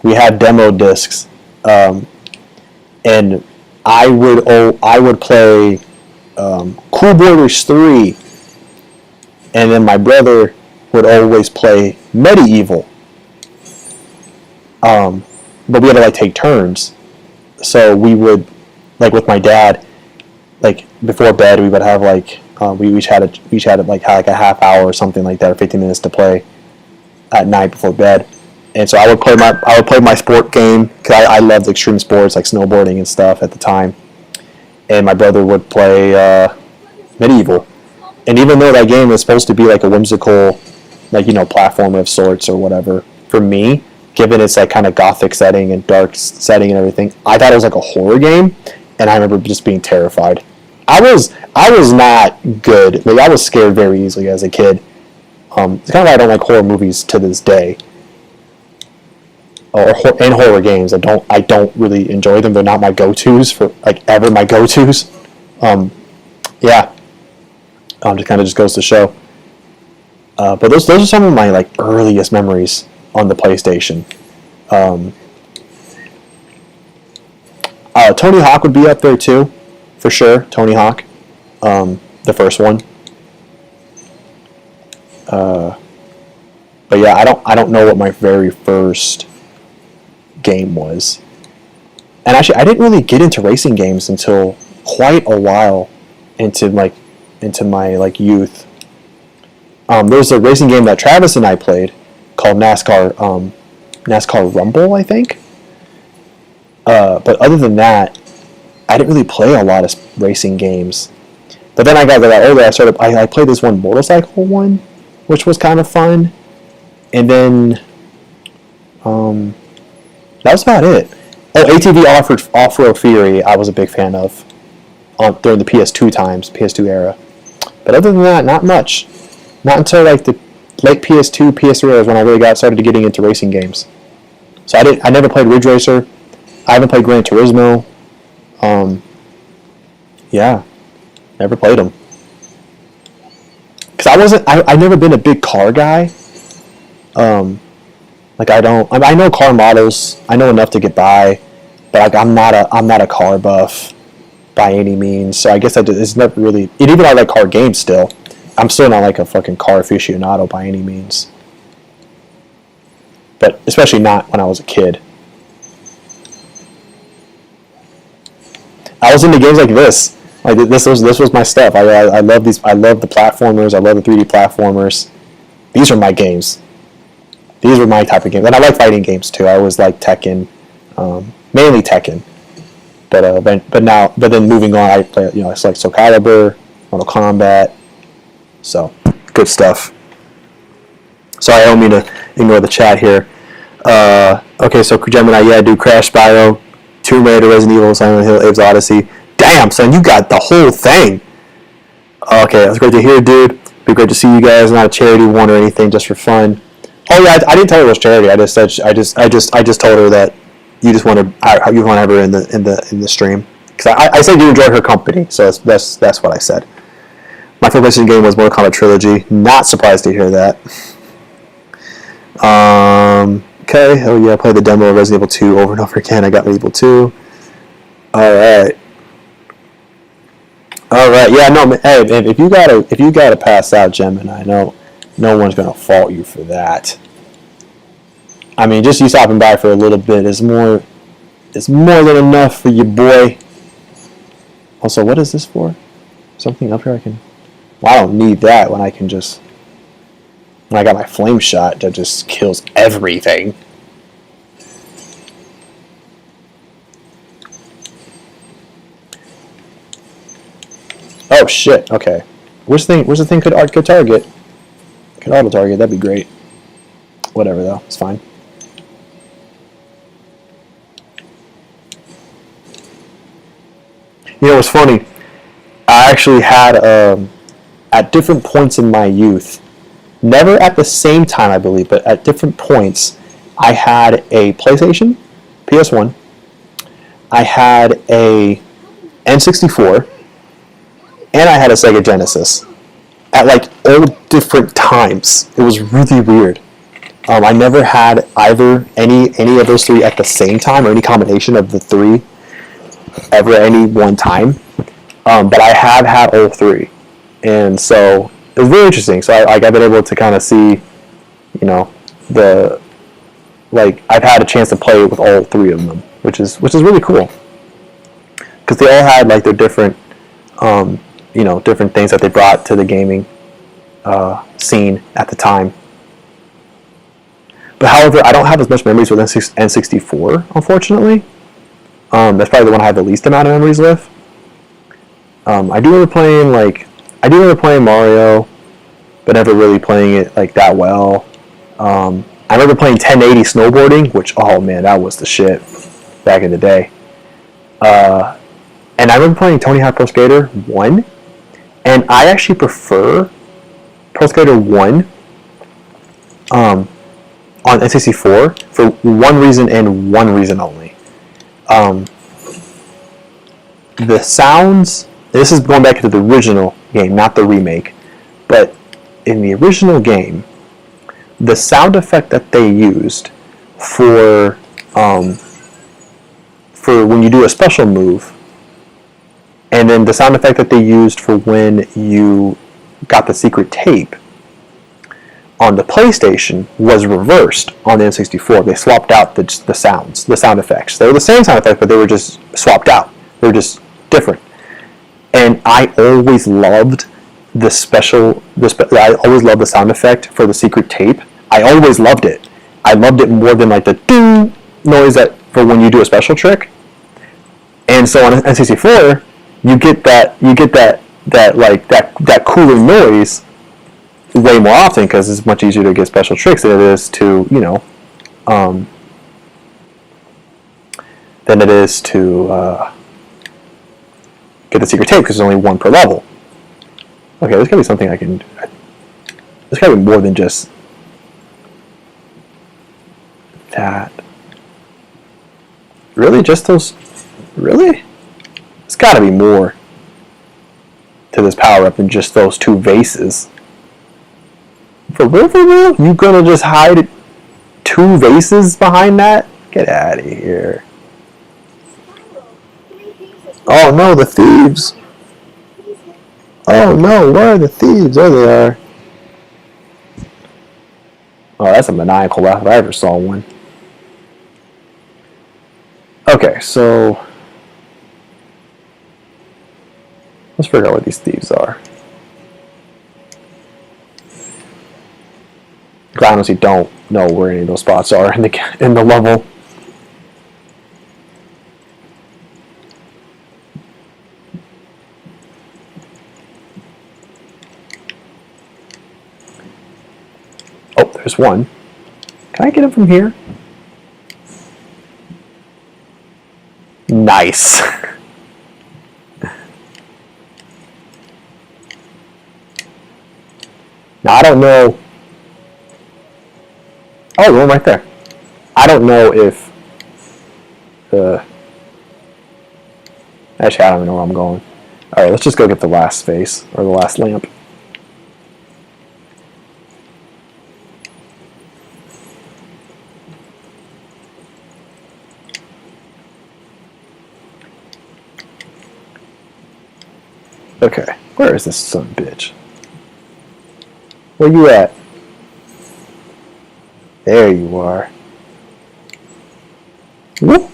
We had demo discs, and I would play Cool Borders 3, and then my brother would always play Medieval. But we had to like take turns, so we would, like with my dad, like before bed we would have like we each had like a half hour or something like that, or 15 minutes to play at night before bed. And so I would play my sport game, because I loved extreme sports like snowboarding and stuff at the time, and my brother would play Medieval. And even though that game is supposed to be like a whimsical, like, you know, platformer of sorts or whatever, for me, given its like kind of gothic setting and dark setting and everything, I thought it was like a horror game, and I remember just being terrified. I was not good. Like I was scared very easily as a kid. It's kind of why I don't like horror movies to this day, and horror games. I don't really enjoy them. They're not my go-tos for like ever my go-tos. Yeah. Just kind of just goes to show. But those are some of my like earliest memories on the PlayStation. Tony Hawk would be up there too, for sure. Tony Hawk, the first one. But yeah, I don't know what my very first game was. And actually, I didn't really get into racing games until quite a while into my youth. There's a racing game that Travis and I played called NASCAR Rumble, I think. But other than that, I didn't really play a lot of racing games. But then I got older. I played this one motorcycle one, which was kind of fun. And then that was about it. Oh, ATV Off-Road Fury, I was a big fan of during the PS2 era. But other than that, not much. Not until like the late PS2, PS3 was when I really started getting into racing games. So I never played Ridge Racer. I haven't played Gran Turismo. Yeah, never played them. Because I've never been a big car guy. Like I know car models. I know enough to get by, but like I'm not a car buff by any means. So I guess it's never really. And even I like car games still. I'm still not like a fucking car aficionado by any means. But especially not when I was a kid. I was into games like this. Like this was my stuff. I love these. I love the platformers. I love the 3D platformers. These are my games. These were my type of games, and I like fighting games too. I always liked Tekken, mainly Tekken. But then moving on, I play. I select Soul Calibur, Mortal Kombat. So good stuff. Sorry, I don't mean to ignore the chat here. Okay, so Gemini, yeah, dude, Crash, Spyro, Tomb Raider, Resident Evil, Silent Hill, Abe's Odyssey. Damn, son, you got the whole thing. Okay, that's great to hear, dude. Be great to see you guys. Not a charity one or anything, just for fun. Oh yeah, I didn't tell her it was charity. I just told her that you just want to have her in the stream, because I said you enjoyed her company, so that's what I said. My favorite PlayStation game was Mortal Kombat Trilogy. Not surprised to hear that. Okay. Oh yeah, I played the demo of Resident Evil 2 over and over again. I got Resident Evil 2. Alright. Yeah, no, hey, if you gotta pass out, Gemini, no one's gonna fault you for that. I mean, just you stopping by for a little bit is more than enough for your boy. Also, what is this for? Something up here I can... Well, I don't need that when I can just... When I got my flame shot that just kills everything. Oh shit, okay. Where's the thing could target? Could auto target, that'd be great. Whatever though, it's fine. You know what's funny? I actually had at different points in my youth, never at the same time I believe, but at different points, I had a PlayStation, PS1, I had a N64, and I had a Sega Genesis at like all different times. It was really weird. I never had any of those three at the same time, or any combination of the three ever at any one time. But I have had all three, and so it was really interesting. So I've been able to kind of see, you know, I've had a chance to play with all three of them, which is really cool, because they all had like their different different things that they brought to the gaming scene at the time. But however, I don't have as much memories with N64, unfortunately. That's probably the one I have the least amount of memories with. I do remember playing Mario, but never really playing it like that well. I remember playing 1080 snowboarding, which, oh man, that was the shit back in the day. And I remember playing Tony Hawk Pro Skater 1, and I actually prefer Pro Skater 1 on N64 for one reason and one reason only. The sounds, this is going back to the original game, not the remake, but in the original game, the sound effect that they used for when you do a special move, and then the sound effect that they used for when you got the secret tape on the PlayStation was reversed on the N64. They swapped out the sound effects. They were the same sound effects, but they were just swapped out. They were just different. And I always loved I always loved the sound effect for the secret tape. I always loved it. I loved it more than like the ding noise for when you do a special trick. And so on N64, you get that cooler noise way more often, because it's much easier to get special tricks than it is to get the secret tape, because there's only one per level. Okay, there's gotta be something I can. There's gotta be more than just that. Really, just those? Really? There's gotta be more to this power up than just those two vases. For real? You gonna just hide two vases behind that? Get out of here. Oh no, the thieves. Oh no, where are the thieves? There they are. Oh, that's a maniacal laugh if I ever saw one. Okay, so let's figure out what these thieves are. I honestly don't know where any of those spots are in the level. Oh, there's one. Can I get him from here? Nice. Now, I don't know. Oh, the one right there. I don't know if actually, I don't even know where I'm going. Alright, let's just go get the last face, or the last lamp. Okay, where is this son of a bitch? Where you at? There you are. Whoop!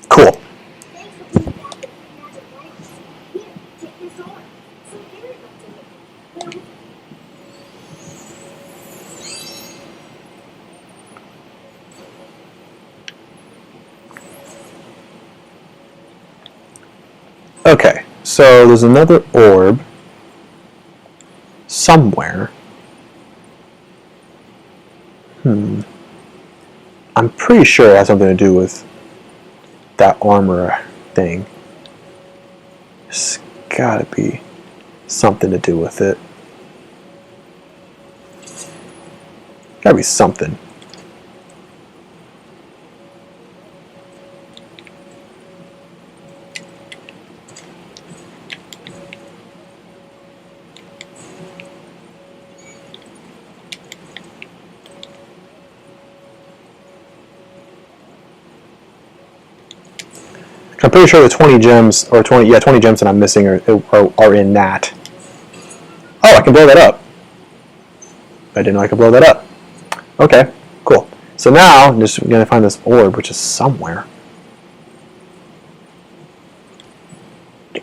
Cool. Okay, so there's another orb somewhere. I'm pretty sure it has something to do with that armor thing. It's gotta be something to do with it. Gotta be something. I'm pretty sure the 20 gems, or 20 gems that I'm missing are in that. Oh, I can blow that up. I didn't know I could blow that up. Okay, cool. So now I'm just going to find this orb, which is somewhere.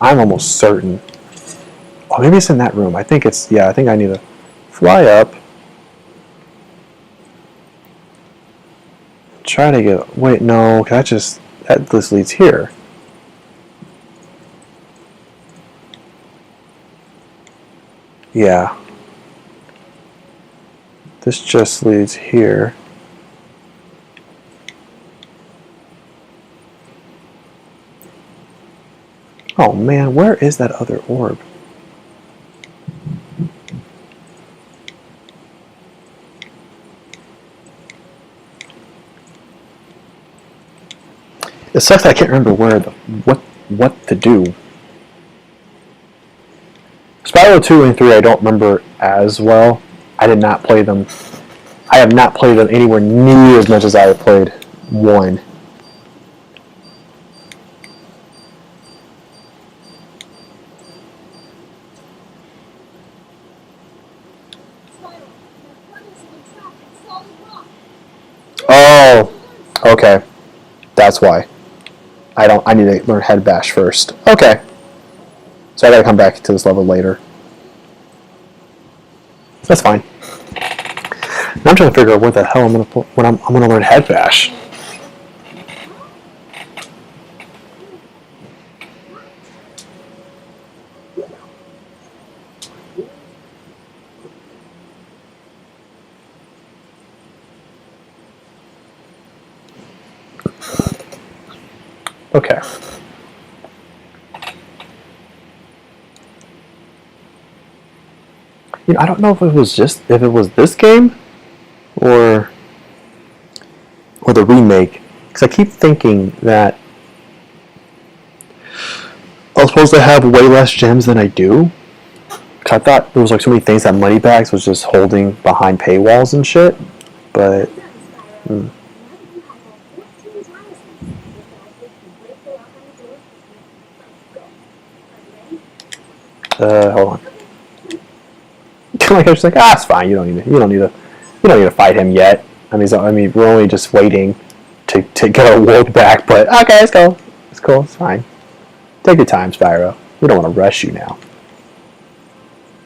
I'm almost certain. Oh, maybe it's in that room. I think it's, yeah, I think I need to fly up. Try to get, wait, no, this leads here. Yeah. This just leads here. Oh man, where is that other orb? It sucks that I can't remember where what to do. Spyro 2 and 3 I don't remember as well. I did not play them. I have not played them anywhere near as much as I have played 1. Oh, okay. That's why. I need to learn head bash first. Okay. So I gotta come back to this level later. That's fine. Now I'm trying to figure out what the hell I'm gonna learn head bash. Okay. You know, I don't know if it was this game or the remake, because I keep thinking that I was supposed to have way less gems than I do. Cause I thought there was like so many things that Moneybags was just holding behind paywalls and shit, but. Hold on. Like I was like, it's fine. You don't need to fight him yet. I mean, we're only just waiting to get our world back. But okay, let's go. It's cool. It's fine. Take your time, Spyro. We don't want to rush you now.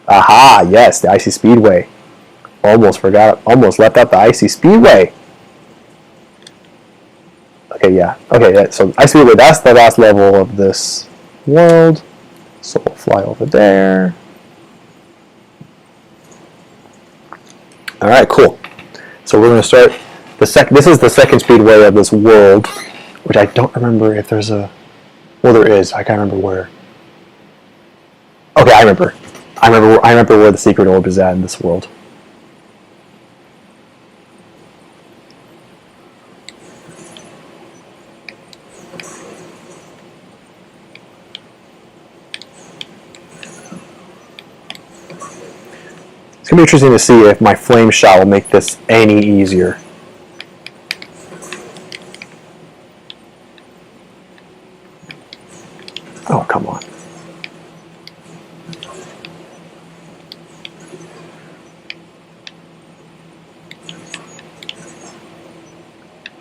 Aha! Yes, the Icy Speedway. Almost forgot. Almost left out the Icy Speedway. Okay, yeah. Okay, yeah. So Icy Speedway. That's the last level of this world. So we'll fly over there. All right, cool. So we're going to start this is the second speedway of this world, which I don't remember if there's a. Well, there is. I can't remember where. Okay, I remember. I remember where the secret orb is at in this world. It's gonna be interesting to see if my flame shot will make this any easier. Oh, come on.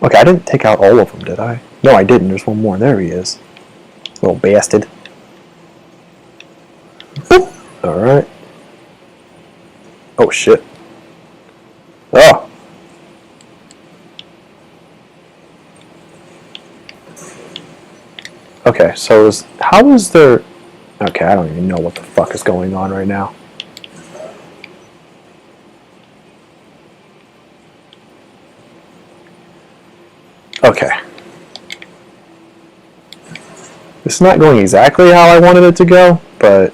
Okay, I didn't take out all of them, did I? No, I didn't. There's one more. There he is. Little bastard. Boop. Alright. Oh, shit. Oh! Okay, so how is there... Okay, I don't even know what the fuck is going on right now. Okay. It's not going exactly how I wanted it to go, but...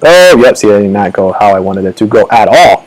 Oh, yep, see, it did not go how I wanted it to go at all.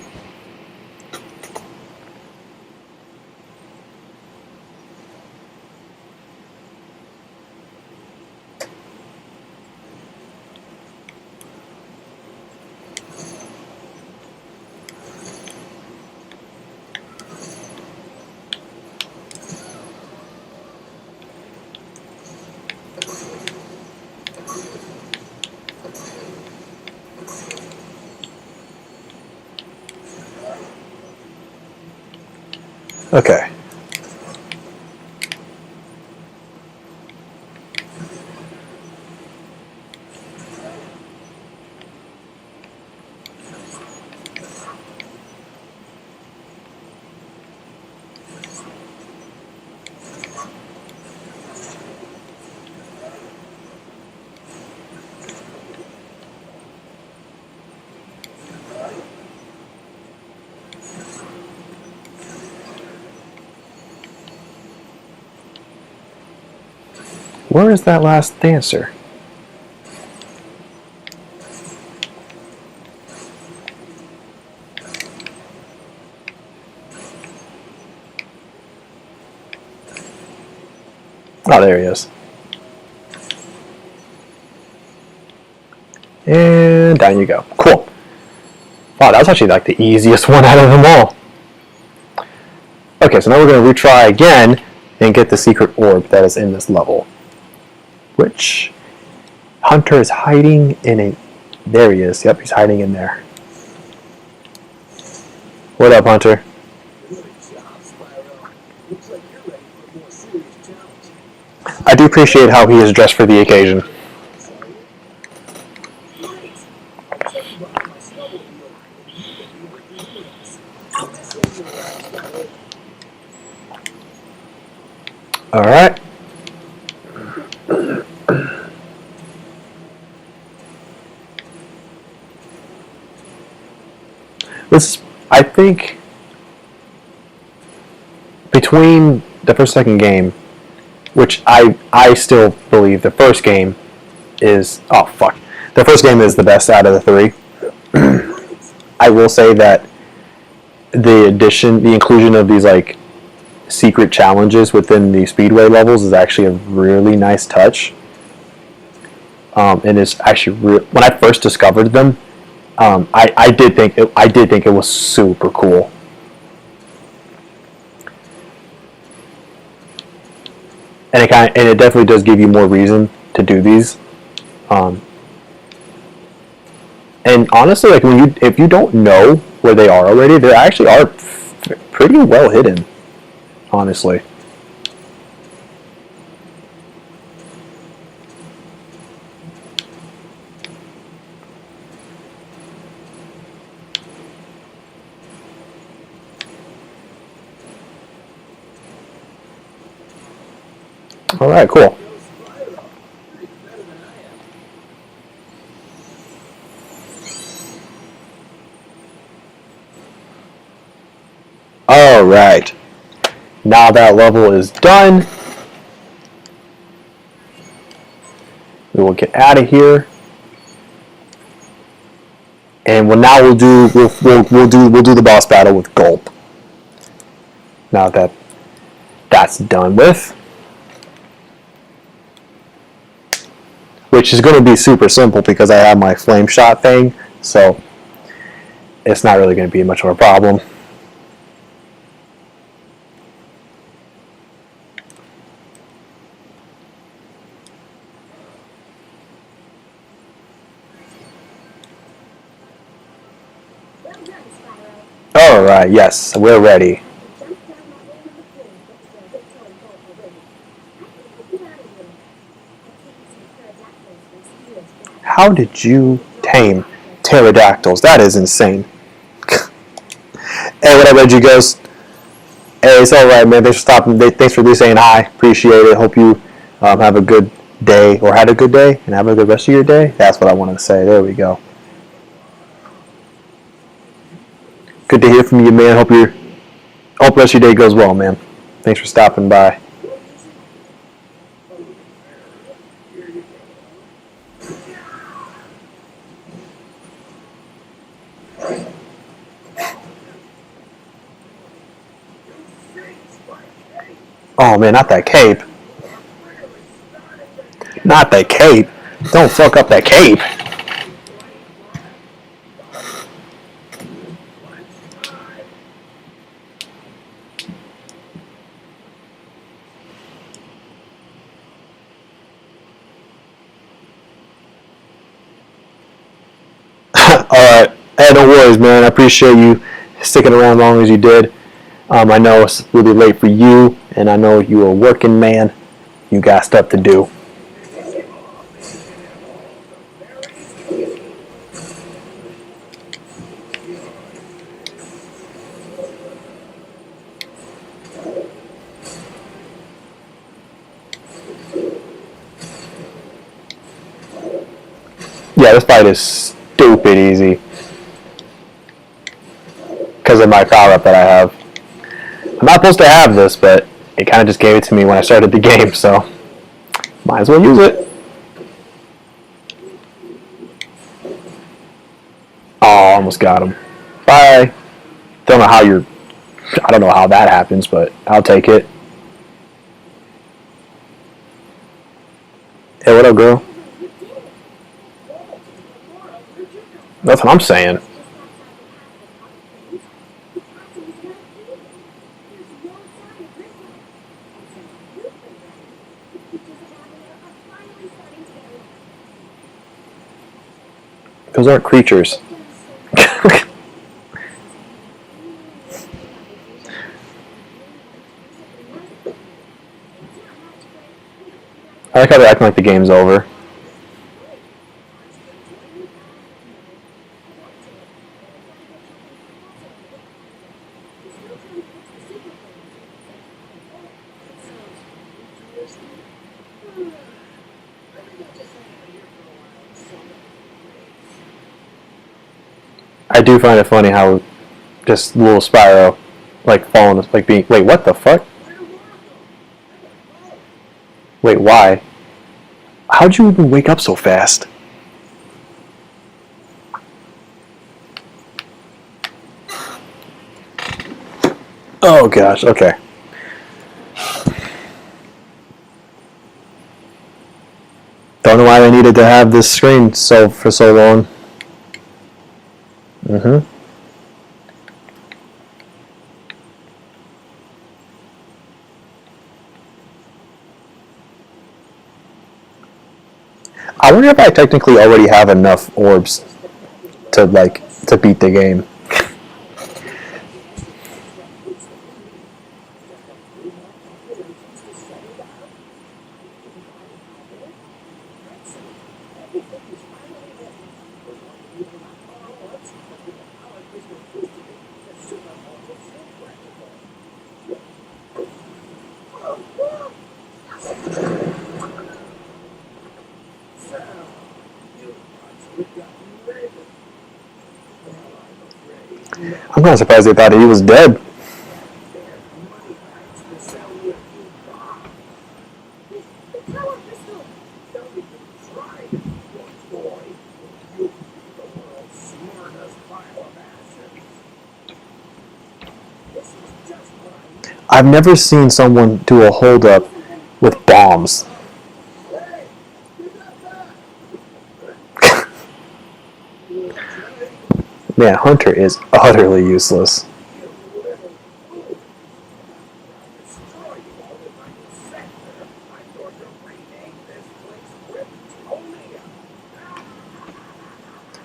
Okay. Where is that last dancer? Oh, there he is. And down you go. Cool. Wow, that was actually like the easiest one out of them all. Okay, so now we're going to retry again and get the secret orb that is in this level. Which Hunter is hiding in a... There he is. Yep, he's hiding in there. What up, Hunter? Good job, Spyro. Looks like you're ready for a more serious challenge. I do appreciate how he is dressed for the occasion. Great. Check behind my snowmobile. You can be with me next. I'll send you around, Spyro. Alright. This, I think, between the first and second game, which I still believe the first game is... Oh, fuck. The first game is the best out of the three. I will say that the inclusion of these, like, secret challenges within the Speedway levels is actually a really nice touch. And it's actually... When I first discovered them, I did think it was super cool. And it definitely does give you more reason to do these. And honestly, like if you don't know where they are already, they actually are pretty well hidden. Honestly. All right, cool. All right. Now that level is done, we will get out of here, and we'll do the boss battle with Gulp. Now that that's done with. which is going to be super simple because I have my flame shot thing, so it's not really going to be much of a problem. Well done, Spyro. Alright, yes, we're ready. You jumped down that lane of the pool next to Ripto and Gulp already. I can help you out a little. I tamed some pterodactyls from years back. How did you tame pterodactyls? That is insane. Hey, what up, Reggie Ghost? Hey, it's alright, man. Thanks for stopping. Thanks for saying hi. Appreciate it. Hope you have a good day, or had a good day, and have a good rest of your day. That's what I wanted to say. There we go. Good to hear from you, man. Hope the rest of your day goes well, man. Thanks for stopping by. Oh man, not that cape. Not that cape. Don't fuck up that cape. Alright. Hey, no worries, man. I appreciate you sticking around as long as you did. I know it's really late for you, and I know you're a working man. You got stuff to do. Yeah, this fight is stupid easy. Because of my power-up that I have. I'm not supposed to have this, but it kind of just gave it to me when I started the game, so might as well use it. Oh, almost got him. Bye. Don't know how I don't know how that happens, but I'll take it. Hey, what up, girl? That's what I'm saying. Those aren't creatures. I like how they're acting like the game's over. I do find it funny how just little Spyro, like falling, like being. Wait, what the fuck? Wait, why? How'd you even wake up so fast? Oh gosh, okay. Don't know why they needed to have this screen for so long. I wonder if I technically already have enough orbs to beat the game. I'm kind of surprised they thought he was dead. I've never seen someone do a hold up with bombs. Man, Hunter is utterly useless.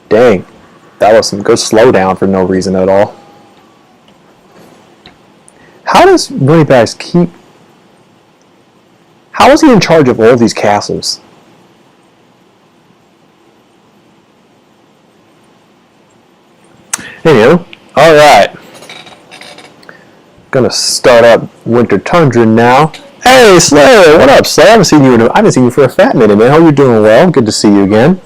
Dang, that was some good slowdown for no reason at all. How does Moneybags keep... How is he in charge of all these castles? Anywho, alright. Gonna start up Winter Tundra now. Hey, Slayer! What up, Slayer? I haven't seen you for a fat minute, man. How you doing? Well, good to see you again.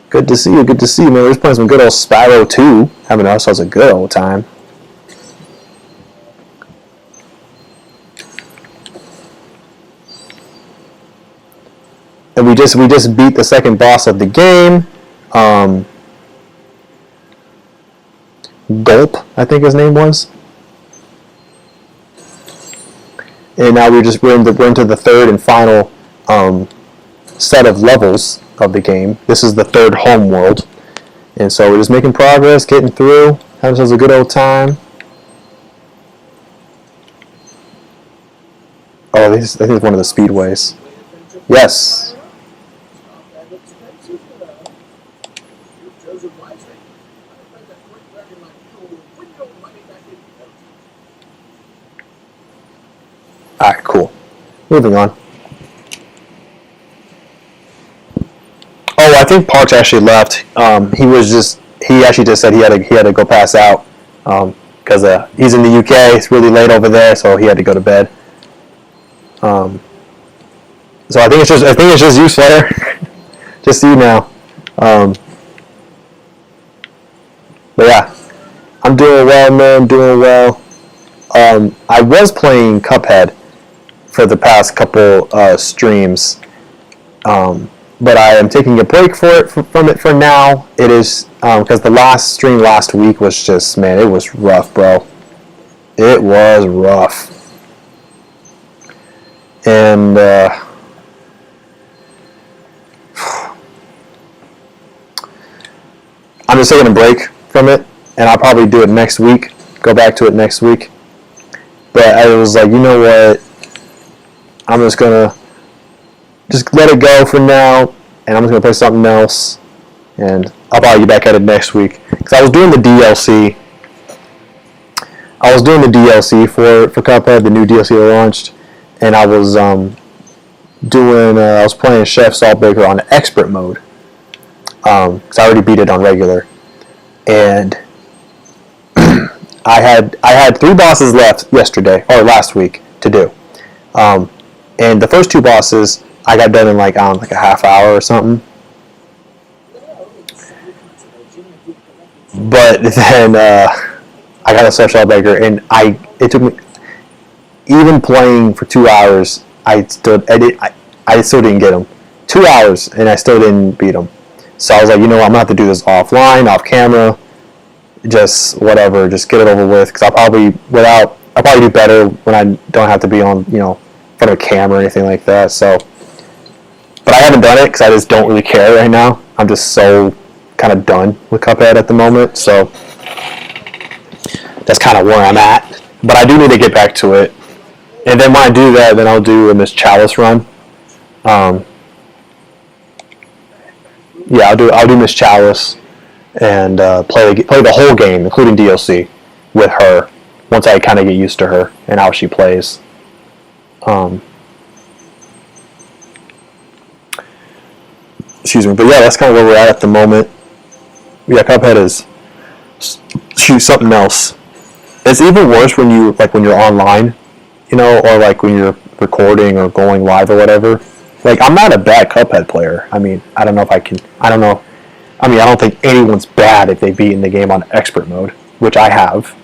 Good to see you, man. We're just playing some good old Spyro 2. Having ourselves a good old time. And we just beat the second boss of the game. Gulp, I think his name was. And now we're into the third and final set of levels of the game. This is the third home world. And so we're just making progress, getting through, having ourselves a good old time. Oh, I think it's one of the speedways. Yes. Alright, cool. Moving on. Oh, I think Parks actually left. He actually just said he had to go pass out because he's in the UK. It's really late over there, so he had to go to bed. So I think it's just you, Slayer. Just you now. But yeah, I'm doing well, man. I'm doing well. I was playing Cuphead for the past couple streams, but I am taking a break from it for now. It is because the last stream last week was just, man, it was rough, bro. It was rough, and I'm just taking a break from it, and I'll probably do it next week. Go back to it next week. But I was like, you know what? I'm just gonna let it go for now, and I'm just gonna play something else, and I'll probably get back at it next week. Because I was doing the DLC. I was doing the DLC for Cuphead, the new DLC they launched, and I was I was playing Chef Saltbaker on expert mode. Because I already beat it on regular, and I had 3 bosses left last week to do. And the first 2 bosses I got done in like a half hour or something. But then I got a social breaker, and it took me, even playing for 2 hours, I still didn't get him. 2 hours, and I still didn't beat him. So I was like, you know what, I'm gonna have to do this offline, off camera, just whatever, just get it over with. Because I'll probably do better when I don't have to be on, in front of a camera or anything like that. So, but I haven't done it because I just don't really care right now. I'm just so kind of done with Cuphead at the moment. So that's kind of where I'm at. But I do need to get back to it. And then when I do that, then I'll do a Miss Chalice run. Yeah, I'll do Miss Chalice and play the whole game, including DLC, with her once I kind of get used to her and how she plays. Excuse me, but yeah, that's kind of where we're at the moment. Yeah, Cuphead is something else. It's even worse when you're online, or like when you're recording or going live or whatever. Like, I'm not a bad Cuphead player. I mean, I don't know. I don't think anyone's bad if they've beaten the game on expert mode, which I have.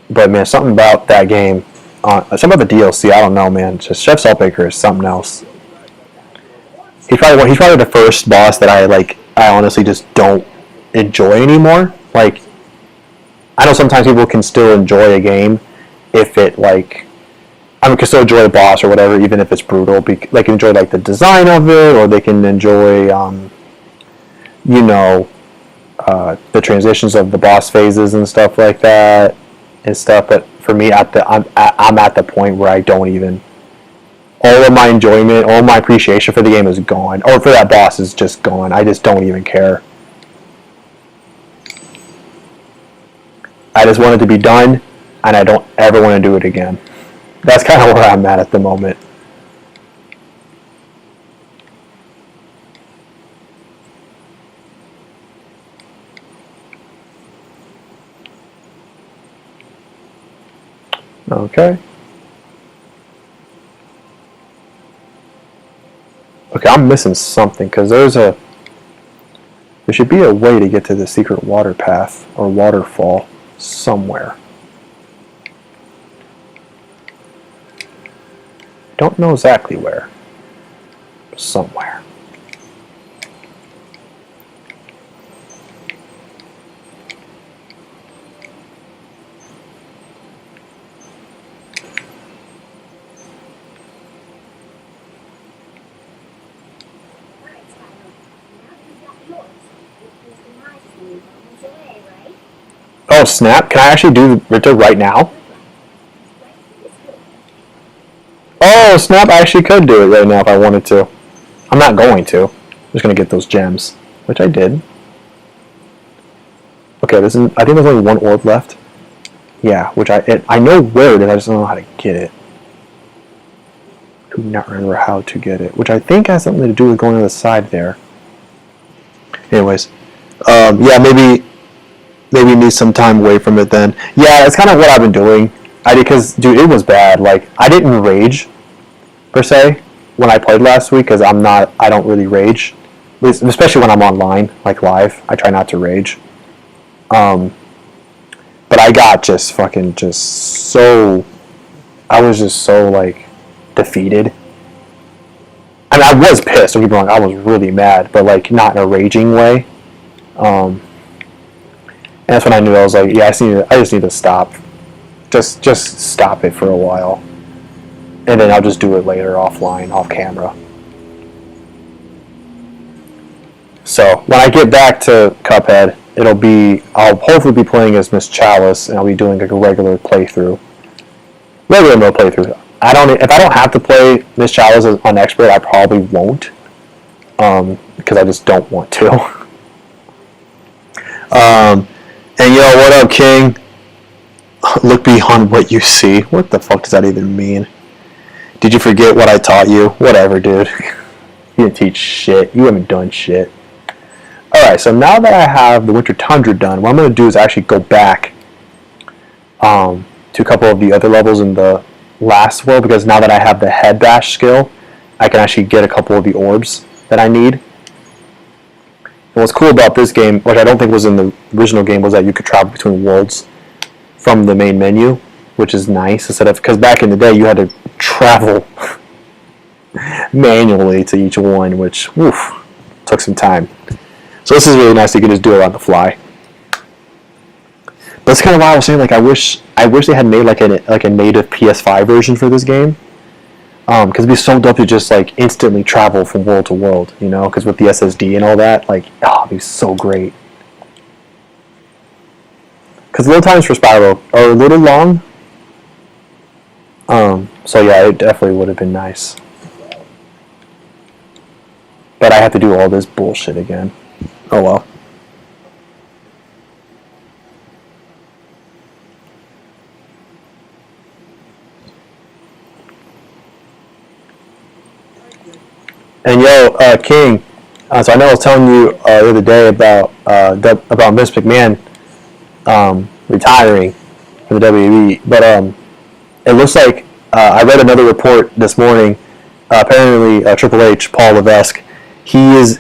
But man, something about that game, something about the DLC, I don't know, man. Just Chef Saltbaker is something else. He's probably the first boss that I honestly just don't enjoy anymore. Like, I know sometimes people can still enjoy a game if it can still enjoy a boss or whatever, even if it's brutal. They can enjoy the design of it, or they can enjoy you know, the transitions of the boss phases and stuff like that and stuff. But for me, I'm at the point where I don't even. All of my enjoyment, all my appreciation for the game is gone, or for that boss is just gone. I just don't even care. I just want it to be done, and I don't ever want to do it again. That's kind of where I'm at the moment. Okay. Okay, I'm missing something because there should be a way to get to the secret water path or waterfall somewhere. Don't know exactly where. Somewhere. Alright, Spyro. Now that you've got yours, which is my speed moments away, right? Oh snap! Can I actually do Ripto right now? Oh snap! I actually could do it right now if I wanted to. I'm not going to. I'm just gonna get those gems, which I did. Okay, I think there's only one orb left. Yeah, which I know where it is. I just don't know how to get it. Do not remember how to get it, which I think has something to do with going to the side there. Anyways, yeah, maybe need some time away from it then. Yeah, that's kind of what I've been doing. Because dude, it was bad. Like I didn't rage per se when I played last week because I don't really rage, especially when I'm online, like live. I try not to rage. But I got just so. I was just so like defeated. I mean, I was pissed. Don't get me wrong. I was really mad, but like not in a raging way. And that's when I knew I was like, yeah, I just need to stop. Just stop it for a while, and then I'll just do it later offline, off camera. So when I get back to Cuphead, I'll hopefully be playing as Miss Chalice, and I'll be doing like a regular playthrough. Regular mode playthrough. If I don't have to play Miss Chalice on expert, I probably won't, because I just don't want to. And yo, what up, King? Look beyond what you see. What the fuck does that even mean? Did you forget what I taught you? Whatever, dude. You didn't teach shit. You haven't done shit. Alright, so now that I have the Winter Tundra done, what I'm going to do is actually go back to a couple of the other levels in the last world, because now that I have the head bash skill, I can actually get a couple of the orbs that I need. And what's cool about this game, which I don't think was in the original game, was that you could travel between worlds from the main menu, which is nice, because back in the day you had to travel manually to each one, which took some time. So this is really nice. You can just do it on the fly. But that's kind of why I was saying, like, I wish they had made like a native PS5 version for this game, because it'd be so dope to just like instantly travel from world to world, you know, because with the SSD and all that, like, it'd be so great. Because load times for Spyro are a little long. So yeah, it definitely would have been nice. But I have to do all this bullshit again. Oh well. And yo, King. So I know I was telling you the other day about Vince McMahon retiring from the WWE, but it looks like I read another report this morning. Apparently, Triple H, Paul Levesque, he is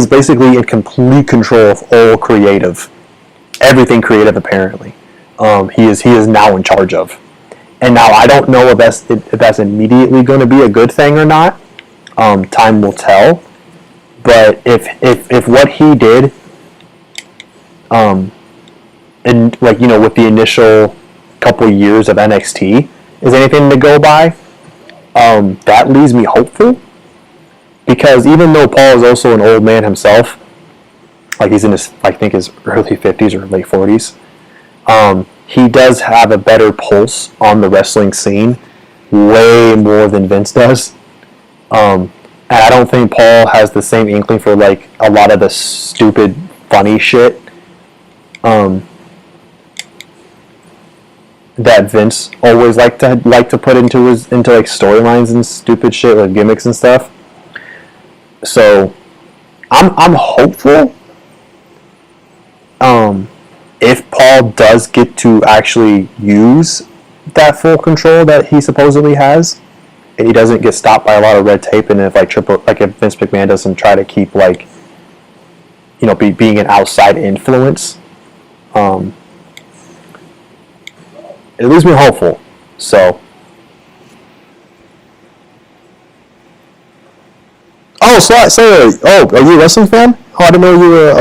basically in complete control of all creative, everything creative. Apparently, he is now in charge of. And now I don't know if that's immediately going to be a good thing or not. Time will tell. But if what he did, and like, you know, with the initial couple years of NXT is anything to go by, that leaves me hopeful, because even though Paul is also an old man himself, like he's in his, I think, his early 50s or late 40s. He does have a better pulse on the wrestling scene, way more than Vince does. And I don't think Paul has the same inkling for like a lot of the stupid, funny shit that Vince always liked to put into like storylines and stupid shit, like gimmicks and stuff. So I'm hopeful. If Paul does get to actually use that full control that he supposedly has, and he doesn't get stopped by a lot of red tape, and if if Vince McMahon doesn't try to keep like, being an outside influence, it leaves me hopeful. So, are you a wrestling fan? Oh, I didn't know you were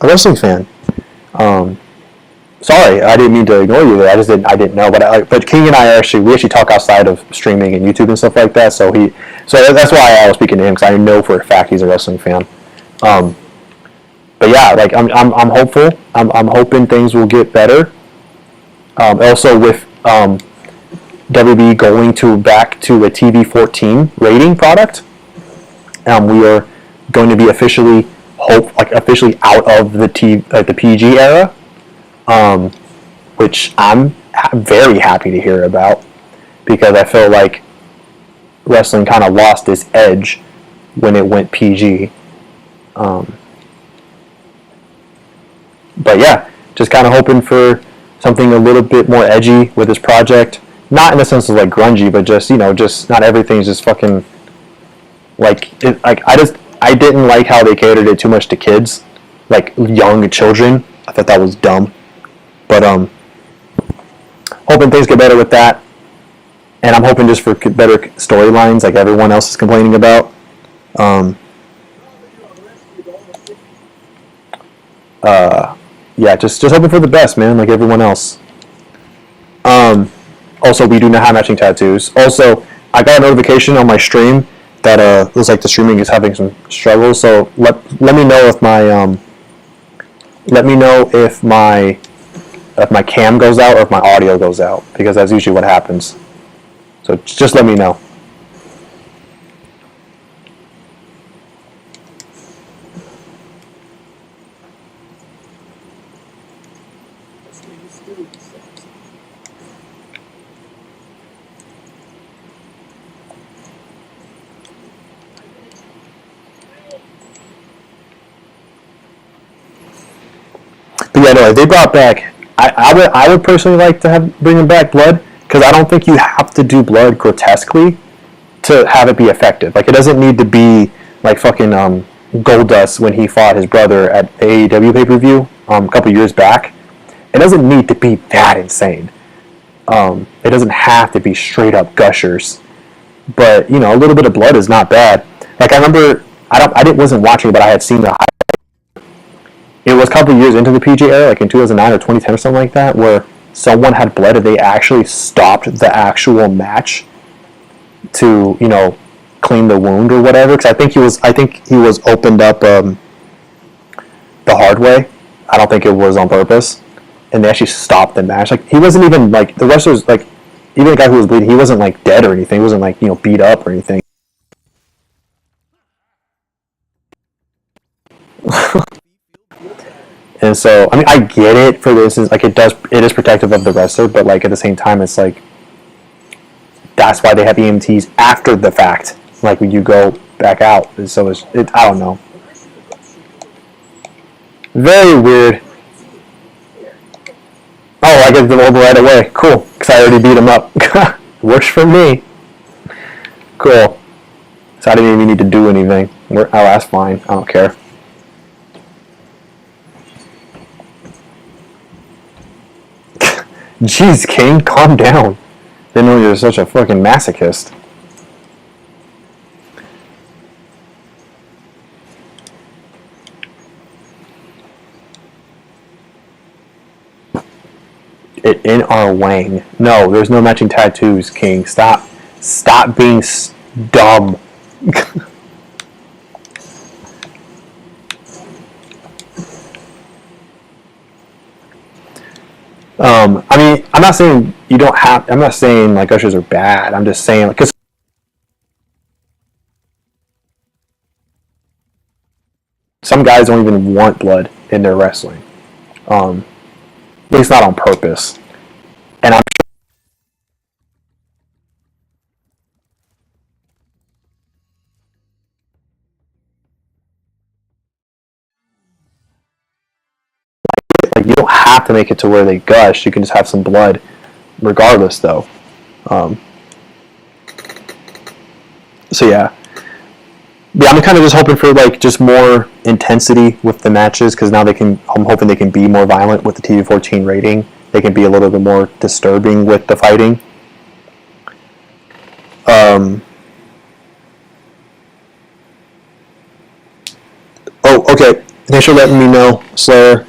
a wrestling fan. Sorry, I didn't mean to ignore you there. I didn't know. But King and I we actually talk outside of streaming and YouTube and stuff like that. So that's why I was speaking to him, because I know for a fact he's a wrestling fan. But yeah, like I'm hopeful. I'm hoping things will get better. Also with WB going back to a TV-14 rating product, we are going to be officially out of the PG era, which I'm very happy to hear about, because I feel like wrestling kind of lost its edge when it went PG. But yeah, just kind of hoping for something a little bit more edgy with this project. Not in the sense of like grungy, but just just not everything's just fucking like it. Like I didn't like how they catered it too much to kids, like young children. I thought that was dumb. But hoping things get better with that, and I'm hoping just for better storylines, like everyone else is complaining about. Yeah, just hoping for the best, man, like everyone else. Also, we do not have matching tattoos. Also, I got a notification on my stream that it looks like the streaming is having some struggles. So let me know if my cam goes out or if my audio goes out, because that's usually what happens. So just let me know. But yeah, no, if they brought back, I would personally like to bring them back blood, because I don't think you have to do blood grotesquely to have it be effective. Like, it doesn't need to be like fucking Goldust when he fought his brother at AEW pay-per-view a couple years back. It doesn't need to be that insane. It doesn't have to be straight up gushers, but a little bit of blood is not bad. Like, I remember, wasn't watching, but I had seen the. It was a couple years into the PG era, like in 2009 or 2010 or something like that, where someone had bled and they actually stopped the actual match to, clean the wound or whatever. Because I think he was opened up the hard way. I don't think it was on purpose, and they actually stopped the match. Like, he wasn't even like the wrestlers, like even the guy who was bleeding, he wasn't like dead or anything. He wasn't like beat up or anything. And so, I mean, I get it for this. Like, it is protective of the wrestler, but like at the same time, it's like that's why they have EMTs after the fact. Like, when you go back out, and so I don't know. Very weird. Oh, I get them over right away. Cool, because I already beat him up. Works for me. Cool. So I didn't even need to do anything. Oh, that's fine. I don't care. Jeez, King, calm down. Didn't know you were such a fucking masochist. It in our wang. No, there's no matching tattoos, King. Stop being dumb. I mean, I'm not saying you don't have. I'm not saying like ushers are bad. I'm just saying because some guys don't even want blood in their wrestling. At least not on purpose. And I'm like, you don't have to make it to where they gush. You can just have some blood, regardless, though. Um, so yeah, I'm kind of just hoping for like just more intensity with the matches because now they can. I'm hoping they can be more violent with the TV-14 rating. They can be a little bit more disturbing with the fighting. Um, oh, okay. Thanks for letting me know, Slayer.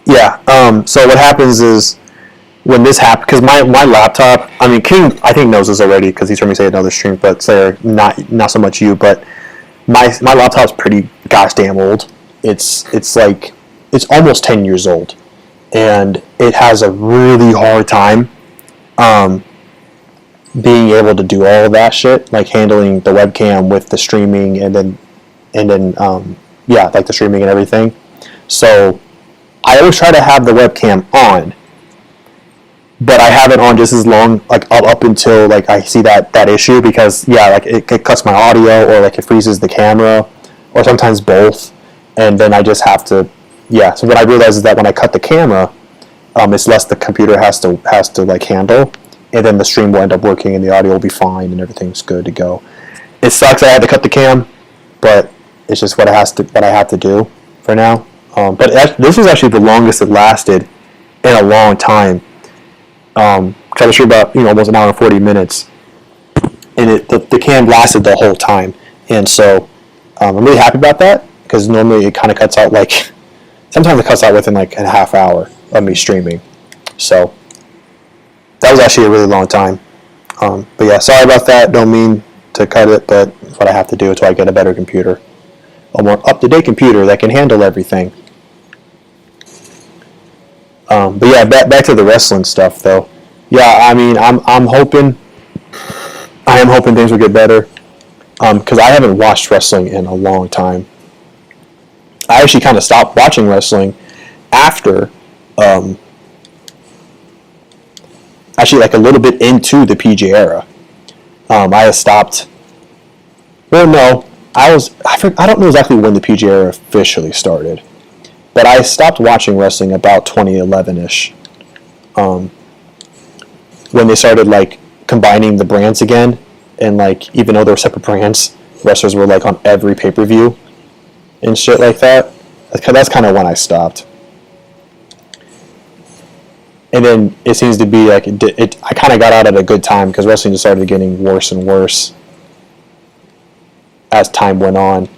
Yeah. So what happens is when this happened, because my laptop, I mean, King, I think knows this already because he's heard me say it in another stream, but Slayer, not so much you, but my laptop's pretty gosh damn old. It's like it's almost 10 years old, and it has a really hard time um, being able to do all of that shit, like handling the webcam with the streaming, and then yeah, like the streaming and everything. So I always try to have the webcam on, but I have it on just as long, like up until like I see that issue because yeah, like it cuts my audio or like it freezes the camera, or sometimes both, and then I just have to yeah. So what I realize is that when I cut the camera, it's less the computer has to like handle, and then the stream will end up working and the audio will be fine and everything's good to go. It sucks I had to cut the cam, but it's just what I have to do for now. But this was actually the longest it lasted in a long time. I was sure about almost an hour and 40 minutes, and the cam lasted the whole time, and so I'm really happy about that because normally it kind of cuts out like sometimes it cuts out within like a half hour of me streaming, so that was actually a really long time. But yeah, sorry about that. Don't mean to cut it, but it's what I have to do until I get a better computer, a more up-to-date computer that can handle everything. But yeah, back to the wrestling stuff though. Yeah, I mean, I am hoping things will get better. Because I haven't watched wrestling in a long time. I actually kind of stopped watching wrestling after, actually like a little bit into the PG era. I had stopped. Well, no, I don't know exactly when the PG era officially started, but I stopped watching wrestling about 2011ish. When they started like combining the brands again, and like even though they were separate brands, wrestlers were like on every pay-per-view and shit like that. That's kind of when I stopped. And then it seems to be like I kind of got out at a good time because wrestling just started getting worse and worse as time went on.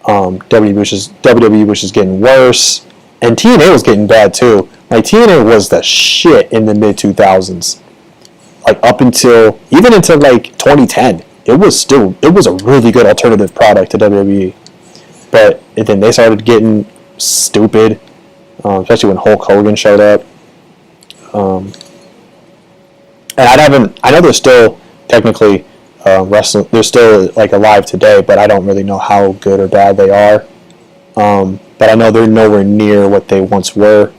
WWE was just getting worse, and TNA was getting bad too. Like TNA was the shit in the mid 2000s. Like up until even until like 2010, it was a really good alternative product to WWE. But then they started getting stupid, especially when Hulk Hogan showed up. And I know they're still technically wrestling. They're still like alive today, but I don't really know how good or bad they are. But I know they're nowhere near what they once were.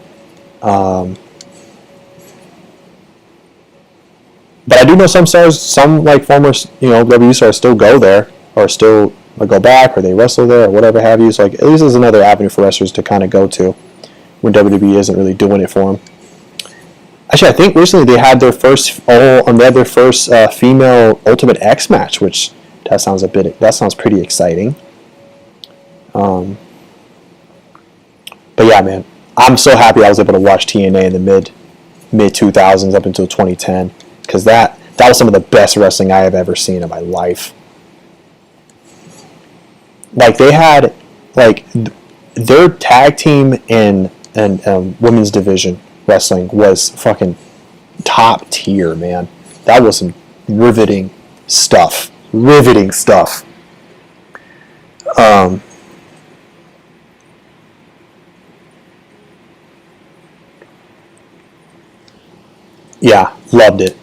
But I do know some stars, some like former WWE stars still go there or still go back or they wrestle there or whatever have you. So like at least there's another avenue for wrestlers to kind of go to when WWE isn't really doing it for them. Actually, I think recently they had their first female Ultimate X match, which that sounds pretty exciting. But yeah, man, I'm so happy I was able to watch TNA in the mid 2000s up until 2010, because that was some of the best wrestling I have ever seen in my life. Like, they had, like, their tag team and women's division wrestling was fucking top tier, man. That was some riveting stuff. Yeah, loved it.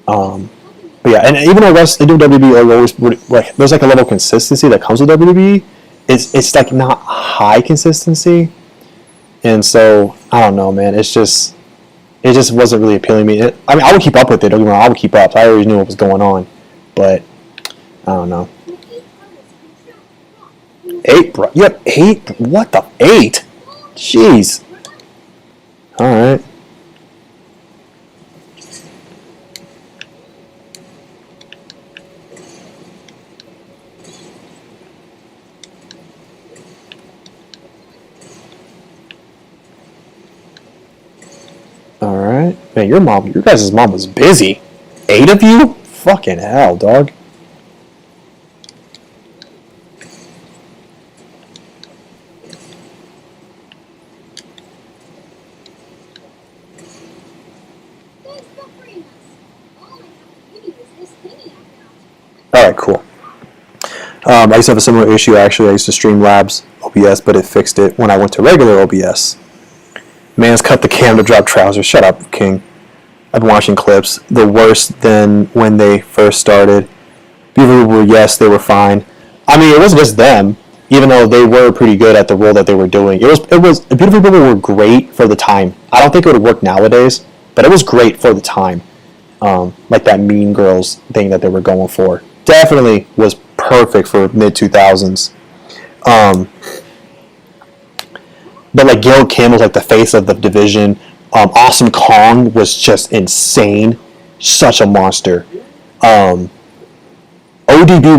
But yeah, and even though WWE are always like, there's like a level of consistency that comes with WWE. It's like not high consistency, and so I don't know, man. It just wasn't really appealing to me. I mean, I would keep up with it. Don't get me wrong, I would keep up. I always knew what was going on, but I don't know. 8, bro. Yep, 8. What the 8? Jeez. All right. All right. Man, your guys' mom was busy. 8 of you? Fucking hell, dog. Alright, cool. I used to have a similar issue, actually. I used to stream Labs OBS, but it fixed it when I went to regular OBS. Man's cut the cam to drop trousers. Shut up, King. I've been watching clips. The worse than when they first started. Beautiful people, yes, they were fine. I mean, it wasn't just them, even though they were pretty good at the role that they were doing. Beautiful people were great for the time. I don't think it would work nowadays, but it was great for the time. Like that Mean Girls thing that they were going for. Definitely was perfect for mid 2000s. But like Gail Kim was like the face of the division. Awesome Kong was just insane, such a monster. ODB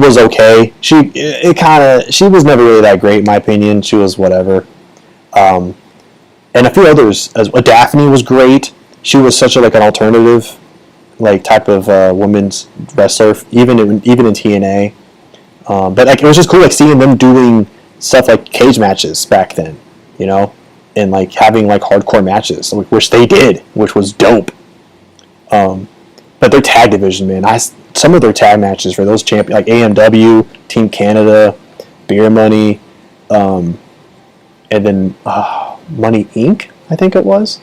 was okay. She was never really that great in my opinion. She was whatever. And a few others. Daphne was great. She was such an alternative like type of women's wrestler, even in TNA. But like it was just cool like seeing them doing stuff like cage matches back then, and like having like hardcore matches, which they did, which was dope. But their tag division, man, some of their tag matches for those champions, like AMW, Team Canada, Beer Money, and then Money Inc. I think it was.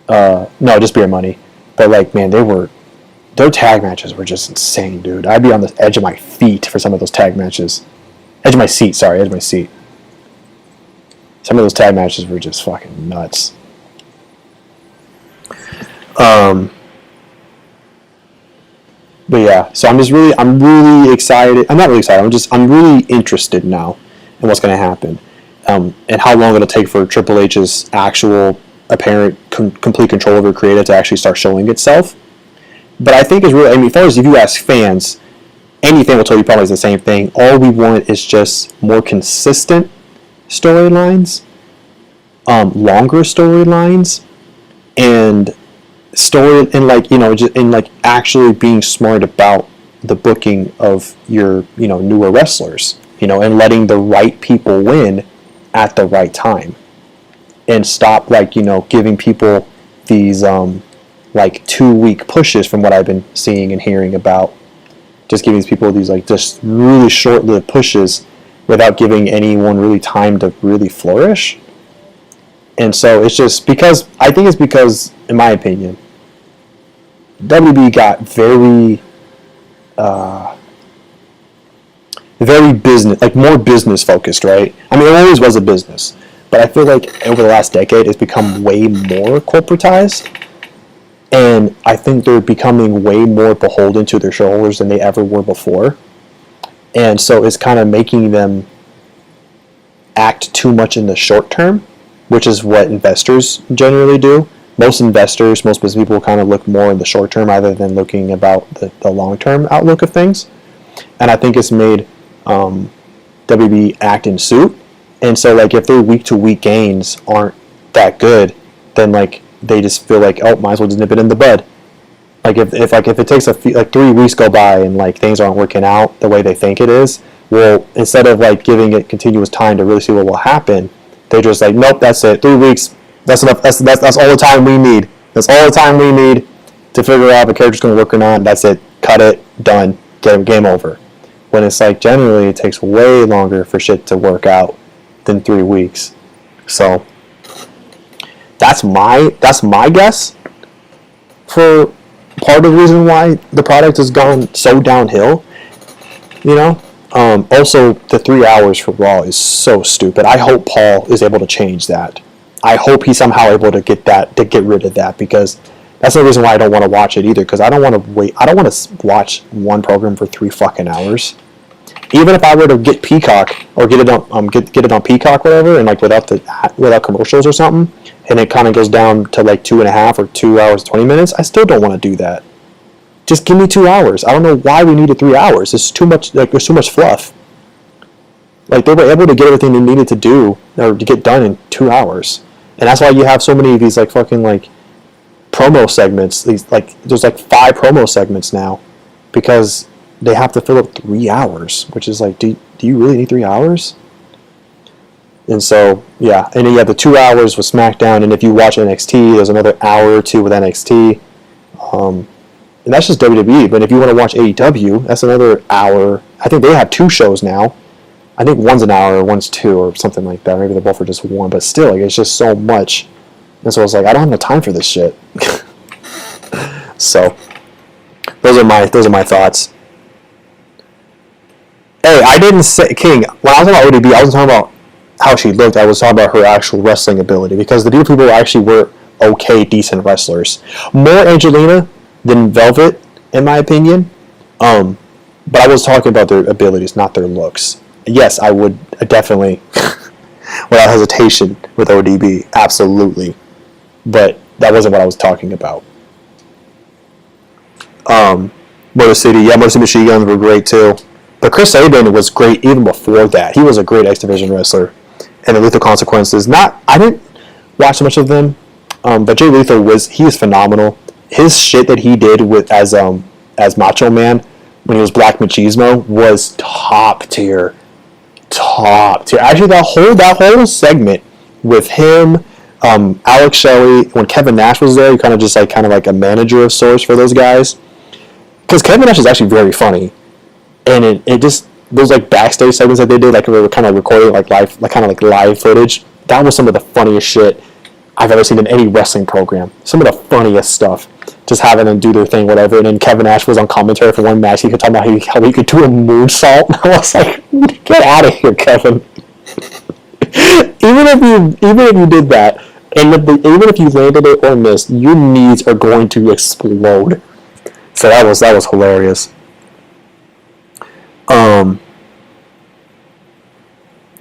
No, just Beer Money. But like, man, their tag matches were just insane, dude. I'd be on the edge of my feet for some of those tag matches. Edge of my seat. Some of those tag matches were just fucking nuts. But yeah, so I'm really excited. I'm not really excited. I'm really interested now in what's going to happen, and how long it'll take for Triple H's actual apparent complete control over creative to actually start showing itself. But I think it's really, I mean, as far as if you ask fans, anything will tell you probably is the same thing. All we want is just more consistent storylines, longer storylines, and actually being smart about the booking of your newer wrestlers, and letting the right people win at the right time, and stop giving people these 2-week pushes from what I've been seeing and hearing about. Just giving these people these just really short-lived pushes without giving anyone really time to really flourish. And so it's just because, in my opinion, WB got very business, more business focused, right? I mean, it always was a business, but I feel like over the last decade, it's become way more corporatized. And I think they're becoming way more beholden to their shareholders than they ever were before. And so it's kind of making them act too much in the short term, which is what investors generally do. Most business people kind of look more in the short term rather than looking about the long-term outlook of things. And I think it's made WB act in suit And so like if their week to week gains aren't that good, then like they just feel like, oh, might as well just nip it in the bud. Like if it takes like 3 weeks go by and like things aren't working out the way they think it is, well, instead of like giving it continuous time to really see what will happen, they're just like, nope, that's it. 3 weeks, that's enough. That's all the time we need. That's all the time we need to figure out if a character's going to work or not. That's it. Cut it. Done. Game over. When it's like generally it takes way longer for shit to work out than 3 weeks. So that's my guess for part of the reason why the product has gone so downhill. You know. Also, the 3 hours for Raw is so stupid. I hope Paul is able to change that. I hope he's somehow able to get rid of that, because that's the reason why I don't want to watch it either. Because I don't want to wait. I don't want to watch one program for 3 fucking hours. Even if I were to get Peacock or get it on Peacock, whatever, and like without commercials or something, and it kind of goes down to like 2.5 or 2 hours 20 minutes, I still don't want to do that. Just give me 2 hours. I don't know why we needed 3 hours. It's too much. Like there's too much fluff. Like they were able to get everything they needed to do or to get done in 2 hours, and that's why you have so many of these like fucking like promo segments. These like there's like 5 promo segments now, because they have to fill up 3 hours, which is like, do you really need 3 hours? And so yeah, and then you have the 2 hours with SmackDown, and if you watch NXT, there's another hour or two with NXT. And that's just WWE. But if you want to watch AEW, that's another hour. I think they have 2 shows now. I think one's an hour, one's 2, or something like that. Maybe they're both are just 1. But still, like, it's just so much. And so I was like, I don't have the time for this shit. So those are my thoughts. Hey, I didn't say King. When I was talking about ODB, I wasn't talking about how she looked. I was talking about her actual wrestling ability, because the people actually were okay, decent wrestlers. More Angelina than Velvet, in my opinion. But I was talking about their abilities, not their looks. Yes, I would definitely, without hesitation, with ODB, absolutely. But that wasn't what I was talking about. Motor City Machine Guns were great too. But Chris Sabin was great even before that. He was a great X Division wrestler. And the Lethal Consequences, I didn't watch much of them, but Jay Lethal he was phenomenal. His shit that he did as Macho Man when he was Black Machismo was top tier. Actually, that whole segment with him, Alex Shelley, when Kevin Nash was there, he kind of like a manager of sorts for those guys. Because Kevin Nash is actually very funny, and it just those like backstage segments that they did, like we were kind of recording like live footage. That was some of the funniest shit I've ever seen in any wrestling program. Some of the funniest stuff. Just having them do their thing, whatever. And then Kevin Nash was on commentary for one match. He could talk about how he could do a moonsault. I was like, get out of here, Kevin. even if you did that, and even if you landed it or missed, your knees are going to explode. So that was hilarious.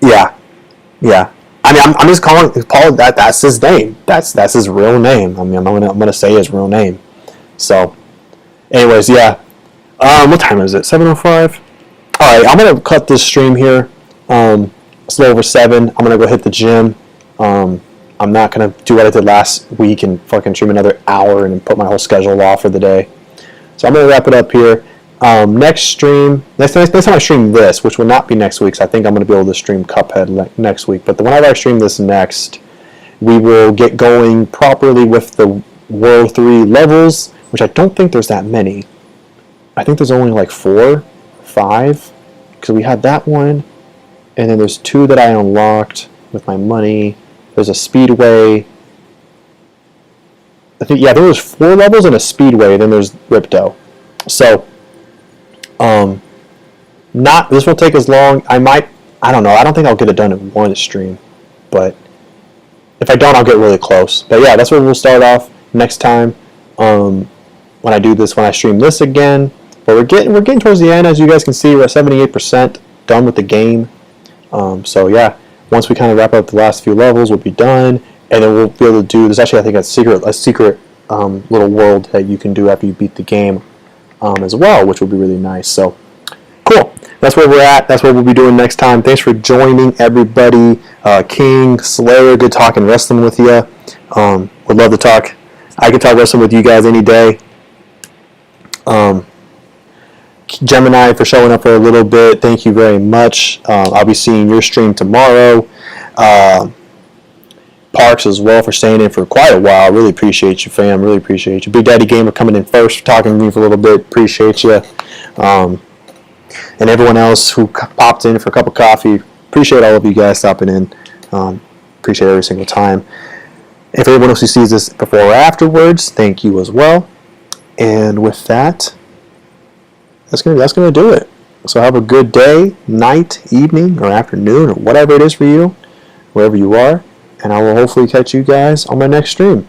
Yeah. I mean, I'm just calling Paul that. That's his name. That's his real name. I mean, I'm gonna say his real name. So, anyways, yeah. What time is it? 7:05. All right, I'm gonna cut this stream here. It's a little over 7. I'm gonna go hit the gym. I'm not gonna do what I did last week and fucking stream another hour and put my whole schedule off for the day. So I'm gonna wrap it up here. Next time I stream this, which will not be next week, so I think I'm going to be able to stream Cuphead next week. But whenever I stream this next, we will get going properly with the World 3 levels, which I don't think there's that many. I think there's only like 4, 5, because we had that one, and then there's 2 that I unlocked with my money. There's a Speedway. There was 4 levels and a Speedway, then there's Ripto. So, this won't take as long. I don't know. I don't think I'll get it done in one stream, but if I don't, I'll get really close. But yeah, that's where we'll start off next time. When I stream this again. But we're getting towards the end. As you guys can see, we're at 78% done with the game. So yeah, once we kind of wrap up the last few levels, we'll be done, and then we'll be able to do. There's actually, I think, a secret little world that you can do after you beat the game. As well, which will be really nice. So, cool. that's where we're at. That's what we'll be doing next time. Thanks for joining, everybody. King, Slayer, good talking wrestling with you. Would love to talk. I could talk wrestling with you guys any day. Gemini for showing up for a little bit. Thank you very much. I'll be seeing your stream tomorrow. Parks as well for staying in for quite a while. Really appreciate you, fam. Really appreciate you. Big Daddy Gamer coming in first, talking to me for a little bit. Appreciate you. And everyone else who popped in for a cup of coffee. Appreciate all of you guys stopping in. Appreciate every single time. If everyone else who sees this before or afterwards, thank you as well. And with that, that's gonna do it. So have a good day, night, evening, or afternoon, or whatever it is for you, wherever you are. And I will hopefully catch you guys on my next stream.